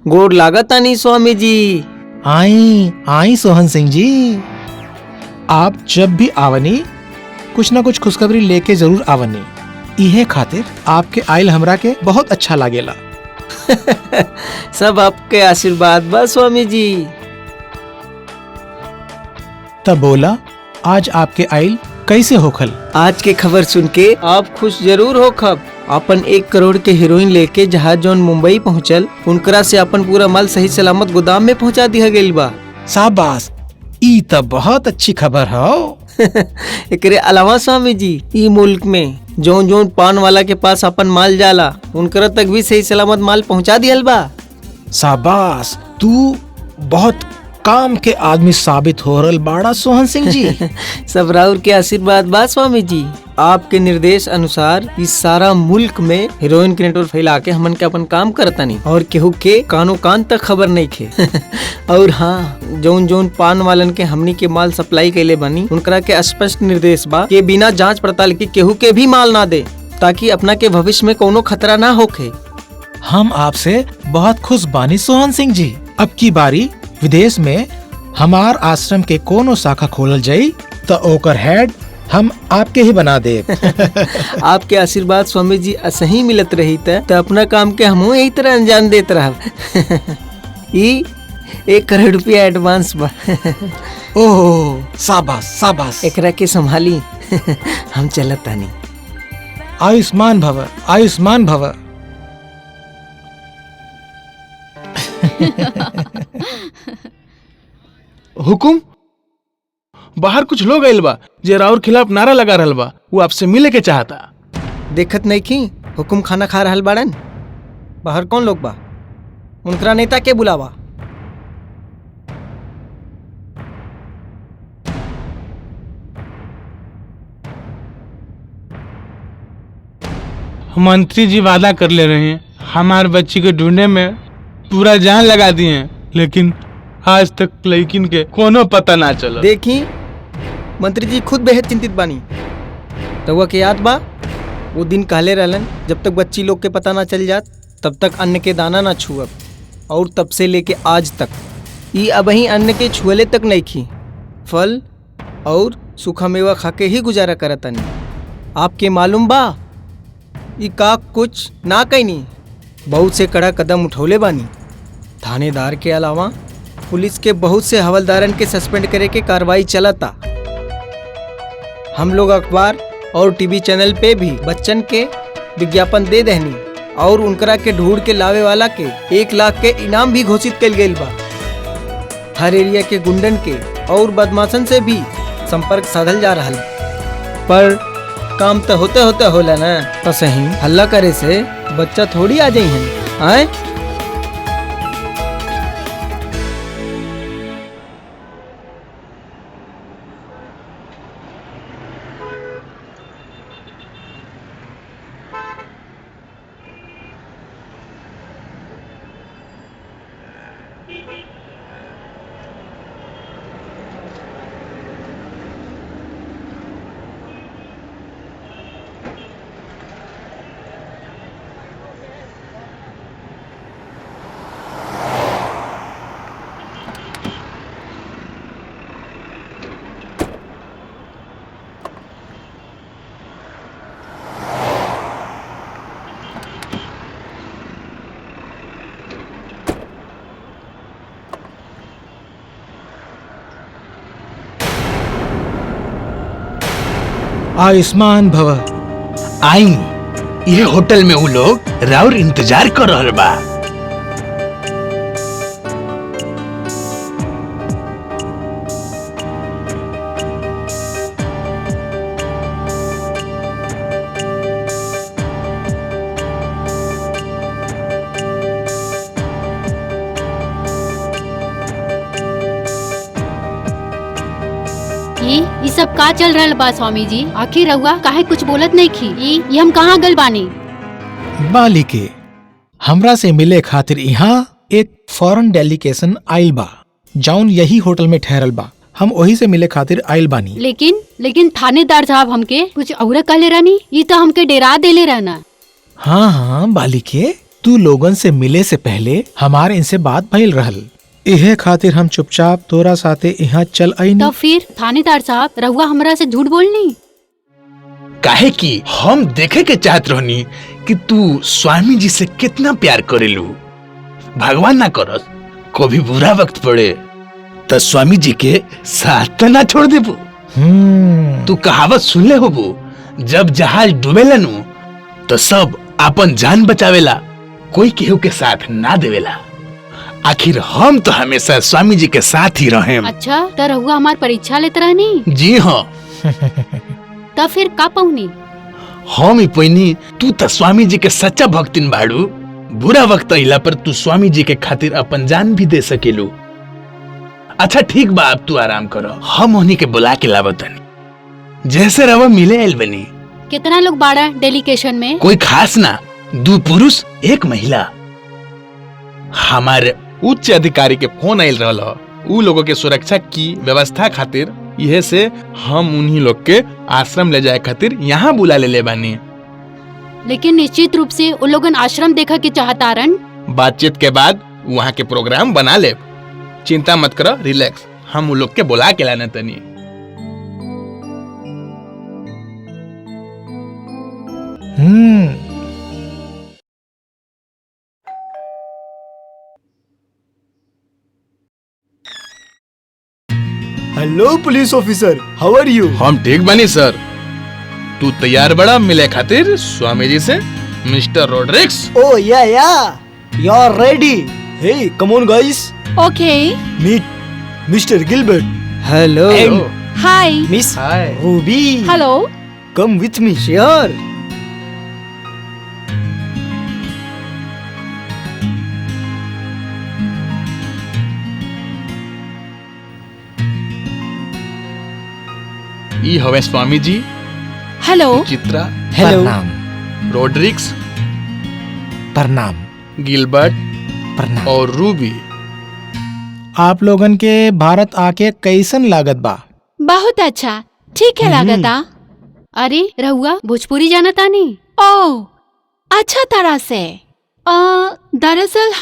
गोड़ लागता नहीं स्वामी जी। आई आई सोहन सिंह जी, आप जब भी आवनी कुछ न कुछ खुशखबरी लेके जरूर आवनी। इहे खातिर आपके आइल हमरा के बहुत अच्छा लागेला। सब आपके आशीर्वाद बा स्वामी जी। तब बोला, आज आपके आइल कैसे होखल? आज के खबर सुन के आप खुश जरूर हो खब। अपन 1 करोड़ के हीरोइन लेके जहाज जौन मुंबई पहुंचल, उनकरा से अपन पूरा माल सही सलामत गोदाम में पहुंचा दिया गइल बा। शाबाश, ई तब बहुत अच्छी खबर हो। एकरे अलावा स्वामी जी, ई मुल्क में जौन जौन पान वाला के पास अपन माल जाला, उनकरा तक भी सही सलामत माल पहुंचा दियल बा। शाबाश, तू बहुत काम के आदमी साबित हो रहल बाड़ा सोहन सिंह जी। सब राउर के आशीर्वाद बा स्वामी जी। आपके निर्देश अनुसार इस सारा मुल्क में हीरोइन के नेटवर्क फैला के हमन के अपन काम करतानी और केहू के कानो कान तक खबर नहीं खे। और हाँ, जौन जौन पान वालन के हमनी के माल सप्लाई कैले बनी, उनकरा के स्पष्ट निर्देश बा के बिना जांच पड़ताल के केहू के भी माल ना दे, ताकि अपना के भविष्य में कोनो खतरा ना होखे। हम आपसे बहुत खुश बानी सोहन सिंह जी। अब की बारी विदेश में हमार आश्रम के कोनो शाखा खोलल जाई तो ओकर हेड हम आपके ही बना दे। आपके आशीर्वाद स्वामी जी असही मिलत रही तो अपना काम के हमहू यही तरह अंजाम देत रहब। ई 1 करोड़ रुपया एडवांस बा। ओह, शाबाश शाबाश। एकरा के संभाली। हम चलत तानी। आयुष्मान भव, आयुष्मान भव। हुकुम, बाहर कुछ लोग आइल बा जे राउर खिलाफ नारा लगा रहल बा। वो आपसे मिले के चाहता। देखत नहीं की हुकुम खाना खा रहल बाड़न। बाहर कौन लोग बा? उनकरा नेता के बुलावा। मंत्री जी वादा कर ले रहे हैं, हमारे बच्ची को ढूंढने में पूरा जान लगा दिए हैं, लेकिन आज तक लड़किन के कोनो पता ना चला। देखी, मंत्री जी खुद बेहद चिंतित बानी। रउआ के याद बा वो दिन कहले रहलन, जब तक बच्ची लोग के पता ना चल जात तब तक अन्न के दाना ना छुअब। और तब से लेके आज तक ई अबही अन्न के छुअले तक नहीं खी। फल और सूखा मेवा खा के ही गुजारा करतनी। आपके मालूम बा ई का कुछ ना कैनी, बहुत से कड़ा कदम उठौले बानी। थानेदार के अलावा पुलिस के बहुत से हवलदारन के सस्पेंड करे के कार्रवाई चलता। हम लोग अखबार और टीवी चैनल पे भी बच्चन के विज्ञापन दे देहनी और उनकरा के ढूंढ के लावे वाला के 1 लाख के इनाम भी घोषित कल गई बा। हर एरिया के गुंडन के और बदमाशन से भी संपर्क साधल जा रहा। पर काम तो होते होते होला ना, तो सही हल्ला करे से बच्चा थोड़ी आ जाई है। आए आयुष्मान भव। आई ये होटल में उ लोग राउर इंतजार कर रहल बा। सब का चल रहल बा स्वामी जी? आखिर रहुआ काहे कुछ बोलत नहीं खी? ये हम कहाँ गल बानी? बालिके, हमरा से मिले खातिर यहाँ एक फॉरेन डेलीगेशन आइल बा, जौन यही होटल में ठहरल बा। हम वही से मिले खातिर आइल बानी। लेकिन थानेदार साहब हमके कुछ और कहले रहनी, ये तो हमके डरा देले रहना। हाँ हाँ बालिके, तू लोगन से मिले से पहले हमारे इनसे बात भइल रहल, इहे खातिर हम चुपचाप तोरा साथे यहाँ चल आईनी। तो फिर थानेदार साहब रहुआ हमरा से झूठ बोलनी? काहे कि हम देखे के चाहत रहनी कि तू स्वामी जी से कितना प्यार करेलू। भगवान ना करस कभी बुरा वक्त पड़े तो स्वामी जी के साथ ना छोड़ देबू। तू कहावत सुनले होबू, जब जहाज डूबेला नु तो सब अपन जान बचावेला, कोई केहू के साथ ना देवेला। आखिर हम तो हमेशा स्वामी जी के साथ ही रहे। अच्छा, तो रहुआ हमार परीक्षा लेते रहनी? जी हाँ। तो फिर का पहुनी? हम ही पहिनी, तू तो स्वामी जी के सच्चा भक्तिन बाड़ू। बुरा वक्त अइला पर तू स्वामी जी के खातिर अपन जान भी दे सकेलू। अच्छा ठीक बा, अब तू आराम करो, हम उन्हीं के बुला के लावतनी। जैसे रवा मिले आइल बनी। कितना लोग बाड़ा डेलीगेशन में? कोई खास ना, 2 पुरुष 1 महिला। हमारे उच्च अधिकारी के फोन आयल रहल ह, उ लोगों के सुरक्षा की व्यवस्था खातिर, यह से हम उन्हीं लोग के आश्रम ले जाए खातिर यहाँ बुला ले बानी। लेकिन निश्चित रूप से उन लोगन आश्रम देखा के चाहतारन। बातचीत के बाद वहाँ के प्रोग्राम बना ले। चिंता मत करो, रिलैक्स, हम उन लोग के बुला के लाने तनी। Hello police officer, how are you? हम ठीक बनी सर। तू तैयार बड़ा मिले खातिर स्वामी जी से, mister Rodrigues? Oh yeah, you're ready. Hey, come on guys. Okay. Meet Mr. Gilbert. Hello. Hi. Miss hi. Ruby. Hello. Come with me. Sure. ई हवे स्वामी जी, हेलो। चित्रा, हेलो। प्रणाम। रोड्रिक्स, प्रणाम। गिलबर्ट प्रणाम। और रूबी। आप लोगन के भारत आके कैसन लागत बा? बहुत अच्छा, ठीक है लागता। अरे रहुआ भोजपुरी जाना तानी? ओ, अच्छा तरह से। दरअसल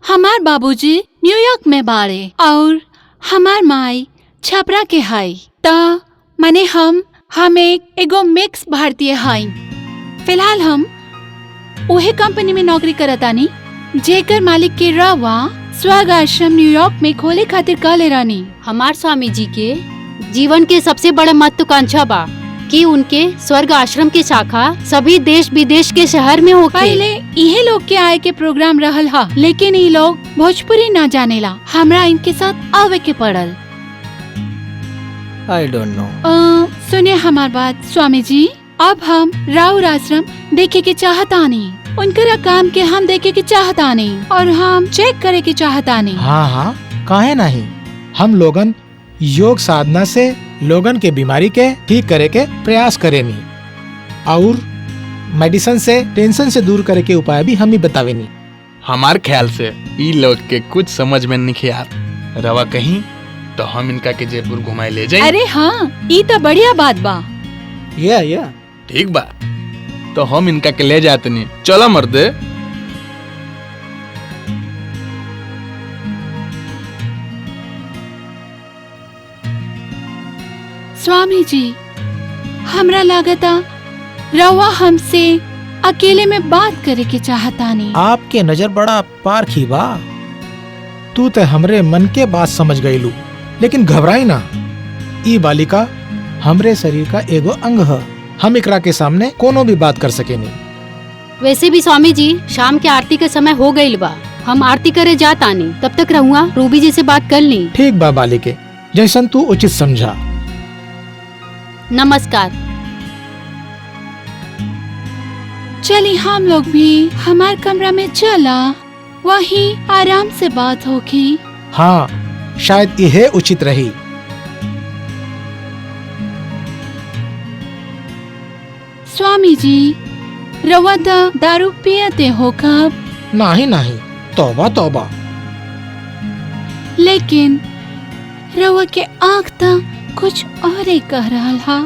हमार बाबूजी न्यूयॉर्क में बाड़े और हमार माई छपरा के हई। त मने हम एगो मिक्स भारतीय हई। फिलहाल हम उहे कंपनी में नौकरी करतानी जेकर मालिक के रवा स्वर्ग आश्रम न्यूयॉर्क में खोले खातिर कहले रानी। हमार स्वामी जी के जीवन के सबसे बड़ा महत्वाकांक्षा बा कि उनके स्वर्ग आश्रम की शाखा सभी देश विदेश के शहर में होके। पहले इहे लोग के आए के प्रोग्राम रहल हा, लेकिन ये लोग भोजपुरी ना जानेला, हमरा इनके साथ आवे के पड़ल। I don't know. सुनिए हमार बात स्वामी जी, अब हम राउर आश्रम देखे के चाहतानी, उनकरा काम के हम देखे के चाहतानी और हम चेक करे के चाहतानी। हाँ हाँ, काहे नहीं। हम लोगन योग साधना से लोगन के बीमारी के ठीक करे के प्रयास करेनी और मेडिसिन से टेंशन से दूर करे के उपाय भी हम ही बतावेनी। हमार ख्याल से ई लोग के कुछ समझ में नहीं आत। रवा कहीं तो हम इनका के जयपुर घुमाए ले जाए। अरे हाँ, ई तो बढ़िया बात बा। या ठीक बा, तो हम इनका के ले जाते नहीं। चलो मर्दे। स्वामी जी, हमरा लागता रवा हमसे अकेले में बात करे के चाहतानी। आपके नजर बड़ा पारखी बा। तू तो हमरे मन के बात समझ गईलू, लेकिन घबराई ना। ई बालिका हमरे शरीर का एगो अंग है, हम एकरा के सामने कोनो भी बात कर सकेनी। वैसे भी स्वामी जी, शाम के आरती के समय हो गईल बा, हम आरती करे जातानी। तब तक रहुआ रूबी जी से बात कर ली। ठीक बा बालिके, जैसन तू उचित समझा। नमस्कार। चली हम लोग भी हमार कमरा में चला, वहीं आराम से बात होगी। हाँ, शायद यह उचित रही। स्वामी जी रवा दारू पियते हो कब? नहीं नहीं, तौबा तौबा। लेकिन रवा के आँख ता कुछ और ही कह रहा हा।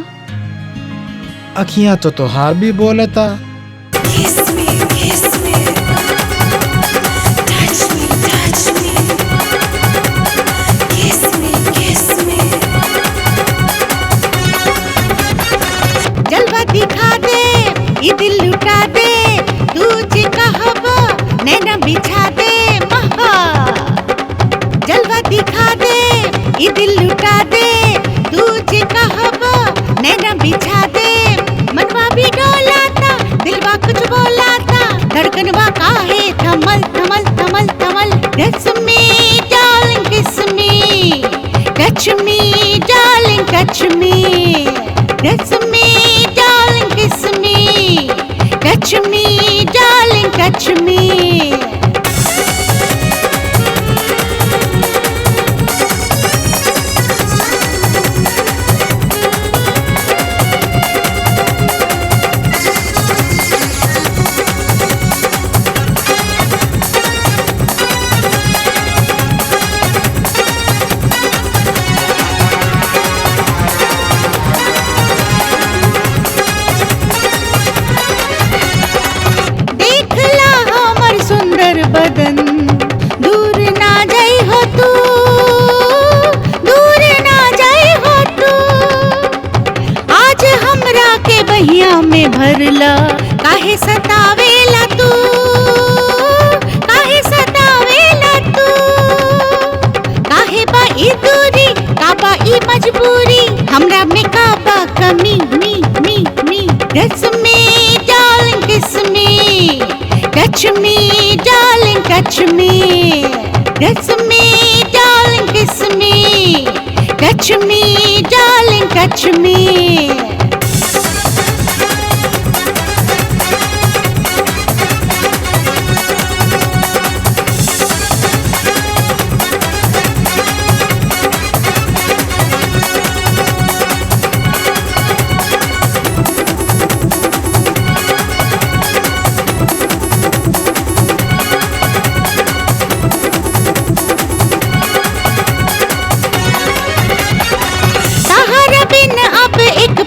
अखियां तो तोहार भी बोलता। जलवा दिखा दे, ये दिल लुटा दे, तुझे कहबो नैना बिछा दे महा। जलवा दिखा दे, ये दिल लुटा दे, तुझे कहबो नैना बिछा दे। मनवा भी डोलाता, दिलवा कुछ बोलाता, धड़कनवा काहे thermal thermal thermal thermal. Kiss me, darling, kiss me, touch me, darling, touch me. Kiss me, darling, kiss me, touch me, darling, touch me. बदन दूर ना जाई हो तू, दूर ना जाई हो तू। आज हमरा के बहिया में भरला, काहे सतावेला तू, काहे सतावेला तू। काहे बा ई दूरी, का बा ई मजबूरी, हमरा में का बा कमी मी मी मी। Kiss me, darling, kiss me, touch me, darling, touch me. Kiss me, darling, kiss me, touch me, darling, touch me.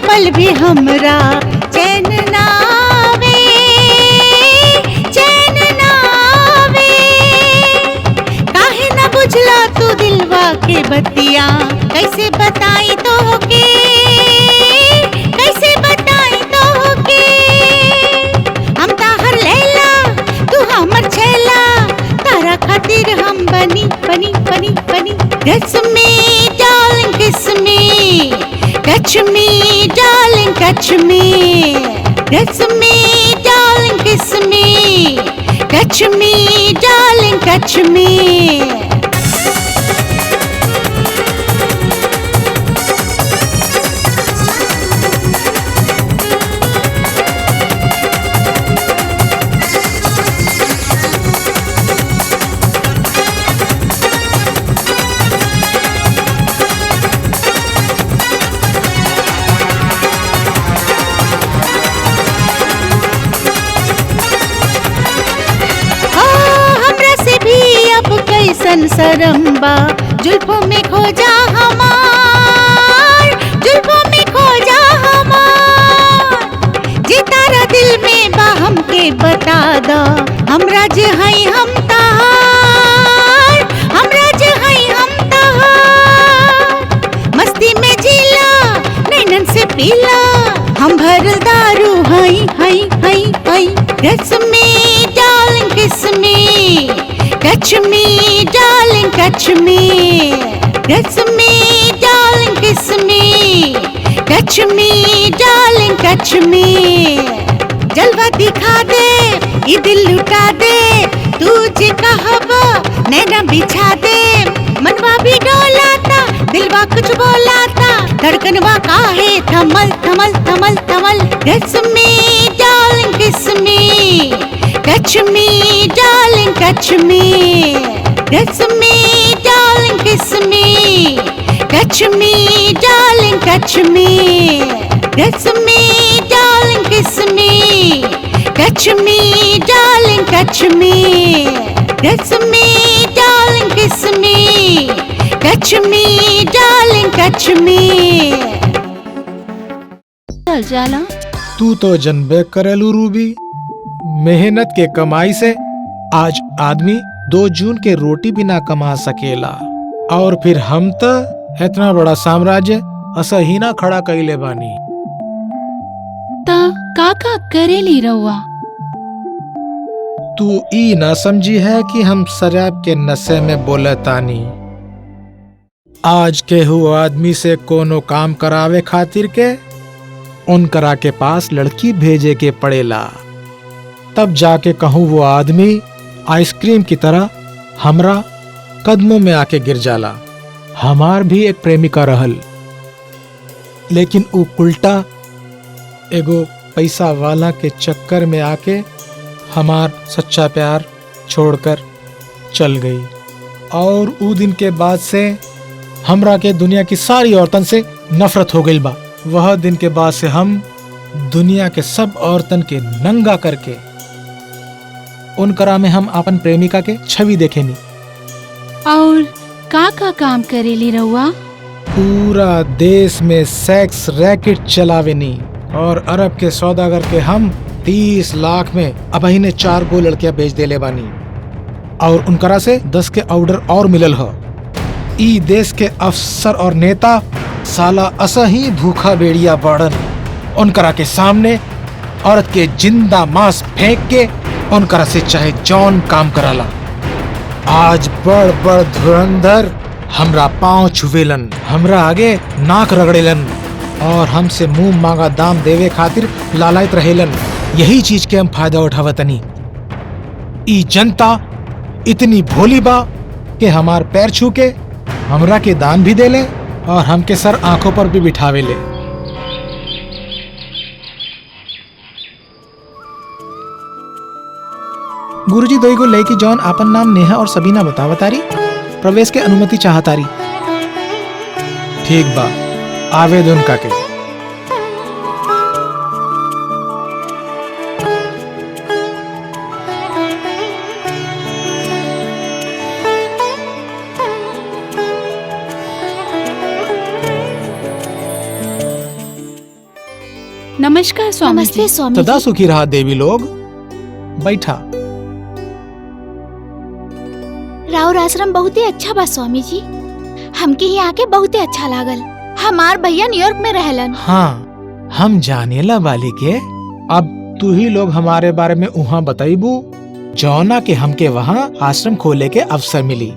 पल भी हमरा चैन ना आवे, चैन ना आवे। काहे ना बुझला तू दिलवा के बतिया, कैसे बताई तो के, कैसे बताई तो के। हम ताहर लैला, तू हमर छैला, तारा खातिर हम बनी बनी बनी बनी। Kiss me, darling, kiss me, touch me, darling, touch me. Kiss me, darling, kiss me, touch me, darling, touch me. कैसन सरम्बा जुल्फों में खोजा हमार, जुल्फों में खोजा हमार। जे तारा दिल में बा हमके बता दा, हमरा जे हई हम तहार, हमरा जे हई हम तहार। मस्ती में जीला, नैनन से पीला, हम भरल दारू हई हई हई हई। Kiss me, darling, kiss me, touch me, darling, touch me. Kiss me, darling, kiss me, touch me, darling, touch me. जलवा दिखा दे, ये दिल लुटा दे, तुझे कहबो नैना बिछा दे। मनवा भी डोलाता, दिलवा कुछ बोलाता, धड़कनवा काहे thermal thermal thermal thermal. Kiss me, darling, kiss me, touch me, darling, touch me. Kiss me, darling, kiss me, touch me, darling, touch me. Kiss me, darling, kiss me, touch me, darling, touch me. Kiss me, darling, kiss me. Touch me, darling, touch me. चल जाला। तू तो जनबे करेलू Ruby, मेहनत के कमाई से आज आदमी 2 जून के रोटी भी ना कमा सकेला, और फिर हम तो इतना बड़ा साम्राज्य असही ना खड़ा कइले बानी। ता काका करेली रहुआ। तू ई ना समझी है कि हम शराब के नशे में बोले तानी। आज के हुआ आदमी से कोनो काम करावे खातिर के उनकरा के पास लड़की भेजे के पड़ेला, तब जाके कहूँ वो आदमी आइसक्रीम की तरह हमरा कदमों में आके गिर जाला। हमार भी एक प्रेमिका रहल, लेकिन उ उल्टा एगो पैसा वाला के चक्कर में आके हमार सच्चा प्यार छोड़कर चल गई। और उ दिन के बाद से हमरा के दुनिया की सारी औरतन से नफरत हो गई बा। वह दिन के बाद से हम दुनिया के सब औरतन के नंगा करके उनकरा में हम अपन प्रेमिका के छवि देखेनी। और काका काम करेली रहुआ। पूरा देश में सेक्स रैकेट चलावेनी, और अरब के सौदागर के हम 30 लाख में अबही ने 4 गो लड़कियां बेच देले बानी, और उनकरा से 10 के ऑर्डर और मिलल ह। ई देश के अफसर और नेता साला असही भूखा बेड़िया बाड़न। उनकरा के सामने औरत के जिंदा मांस फेंक के उनकरा से चाहे जौन काम कराला। आज बड़ बड़ धुरंधर हमरा पांव छुवेलन, हमरा आगे नाक रगड़ेलन, और हमसे मुंह मांगा दाम देवे खातिर लालायत रहेलन। यही चीज के हम फायदा उठावतनी। ई जनता इतनी भोली बा कि हमार पैर छू के हमरा के दान भी देले और हमके सर आंखों पर भी बिठावे ले। गुरुजी दोई को लेकी जौन आपन नाम नेहा और सबीना बतावतारी, प्रवेश के अनुमति चाहतारी। ठीक बा, आवेदन का के। नमस्कार स्वामी नमस्ते जी। स्वामी तदा जी। सुखी रहा देवी लोग। बैठा। राउर आश्रम बहुत ही अच्छा बा स्वामी जी। हमके यहाँ आके बहुत ही अच्छा लागल। हमार भैया न्यूयॉर्क में रहलन। हाँ, हम जानेला वाली के। अब तू ही लोग हमारे बारे में उहाँ बताइबू, जौना के हमके वहाँ आश्रम खोले के अवसर मिली।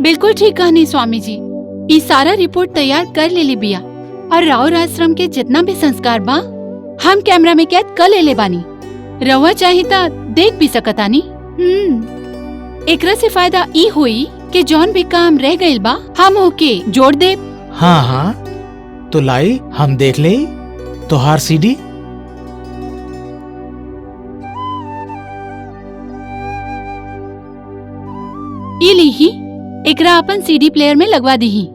बिल्कुल ठीक कहनी स्वामी जी। ई सारा रिपोर्ट तैयार कर लेली बिया, और राउर आश्रम के जितना भी संस्कार बा हम कैमरा में कैद कर ले बानी। रवा चाही ता देख भी सकतानी। एकरा से फायदा ई हुई कि जौन भी काम रह गइल बा हम ओके जोड़ दे। हाँ हाँ, तो लाई हम देख ले तोहार सीडी। ई लीही, एकरा अपन सीडी प्लेयर में लगवा दीही।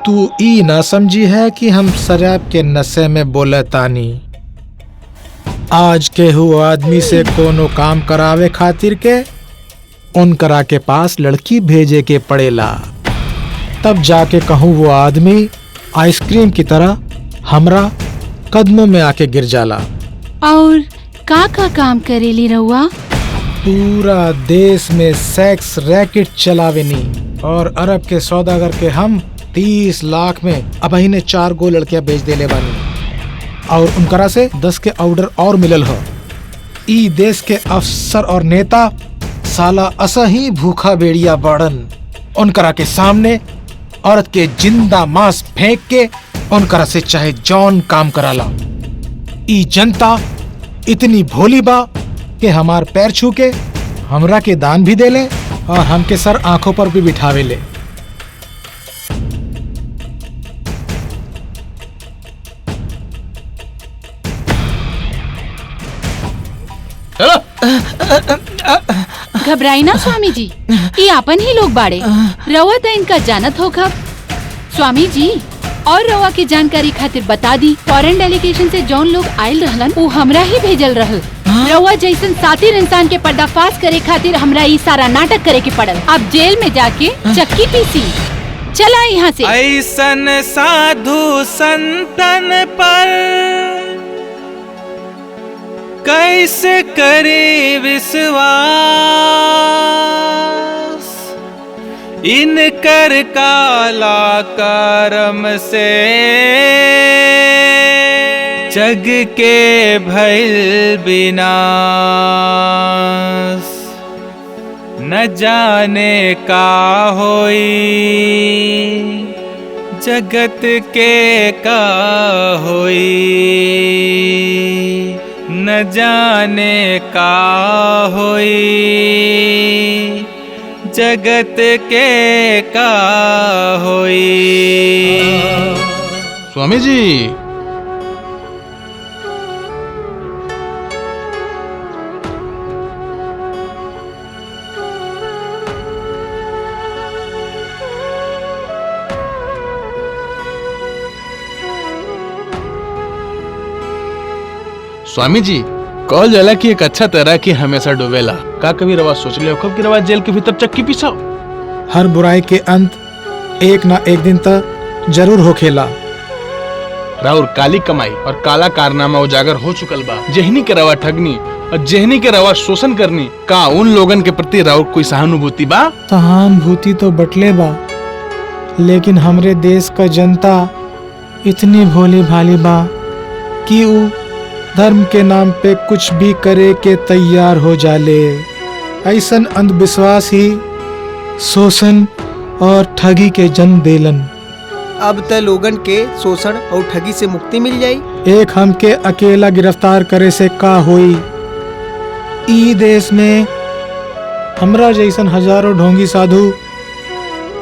तू ई ना समझी है कि हम शराब के नशे में बोले तानी। आज के हुआ आदमी से कोनो काम करावे खातिर के उनकरा के पास लड़की भेजे के पड़ेला, तब जाके कहूँ वो आदमी आइसक्रीम की तरह हमरा कदमों में आके गिर जाला। और का काम करेली रहुआ। पूरा देश में सेक्स रैकेट चलावेनी, और अरब के सौदागर के हम 30 लाख में अबही ने 4 गो लड़कियां बेच देले बानी, और उनकरा से 10 के ऑर्डर और मिलल ह। ई देश के अफसर और नेता साला असही भूखा बेड़िया बाड़न। उनकरा के सामने औरत के जिंदा मांस फेंक के उनकरा से चाहे जौन काम कराला। ई जनता इतनी भोली बा कि हमार पैर छू के हमरा के दान भी देले और हमके सर आंखों पर भी बिठावे ले। चलो घबराई ना स्वामी जी, ये अपन ही लोग बाड़े। रवा तो इनका जानत हो खब स्वामी जी। और रवा की जानकारी खातिर बता दी, फॉरेन डेलीगेशन से जौन लोग आयल रहलन वो हमरा ही भेजल रहल। रवा जैसन सातिर इंसान के पर्दाफाश करे खातिर हमरा ये सारा नाटक करे के पड़ल। अब जेल में जाके चक्की पीसी। चला यहाँ से। ऐसन साधु संतन पर कैसे करे विश्वास, इनकर काला कर्म से जग के भइल विनाश। न जाने का होई जगत के का होई, न जाने का होई जगत के का होई। स्वामी जी, स्वामी जी, कहल जाला कि एक अच्छा तैराकी हमेशा डूबेला। का कभी रवा सोच लियो कब कि रवा जेल के भीतर चक्की पिसाओ? हर बुराई के अंत एक ना एक दिन तक जरूर होखेला। राउर काली कमाई और काला कारनामा उजागर हो चुकल बा। जेहनी के रवा ठगनी और जेहनी के रवा शोषण करनी, का उन लोगन के प्रति राउर कोई सहानुभूति बा? सहानुभूति तो बटले बा, लेकिन हमरे देश का जनता इतनी भोली भाली बा कि उ धर्म के नाम पे कुछ भी करे के तैयार हो जाले। ऐसन अंधविश्वास ही शोषण और ठगी के जन्म देलन। अब त लोगन के शोषण और ठगी से मुक्ति मिल जाई। एक हमके अकेला गिरफ्तार करे से का होई? ई देश में हमरा जैसन हजारों ढोंगी साधु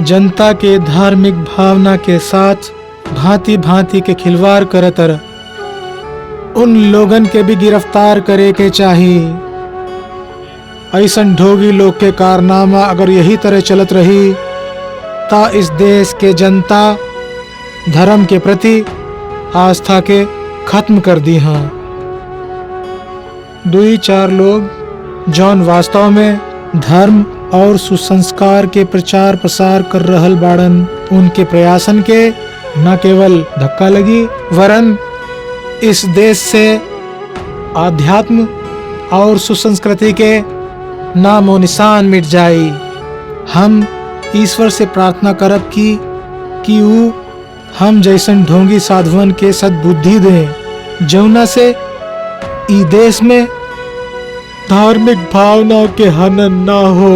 जनता के धार्मिक भावना के साथ भांति भांति के खिलवाड़ करत रह। उन लोगन के भी गिरफ्तार करे के चाहिए। ऐसन ढोगी लोग के कारनामा अगर यही तरह चलत रही ता इस देश के जनता धर्म के प्रति आस्था के खत्म कर दी। हाँ, 2-4 लोग जौन वास्तव में धर्म और सुसंस्कार के प्रचार प्रसार कर रहल बाड़न, उनके प्रयासन के न केवल धक्का लगी वरन इस देश से आध्यात्म और सुसंस्कृति के नामो निशान मिट जाई। हम ईश्वर से प्रार्थना करब कि ऊ हम जैसन ढोंगी साधुवन के सद्बुद्धि दें, जौना से ई देश में धार्मिक भावना के हनन ना हो।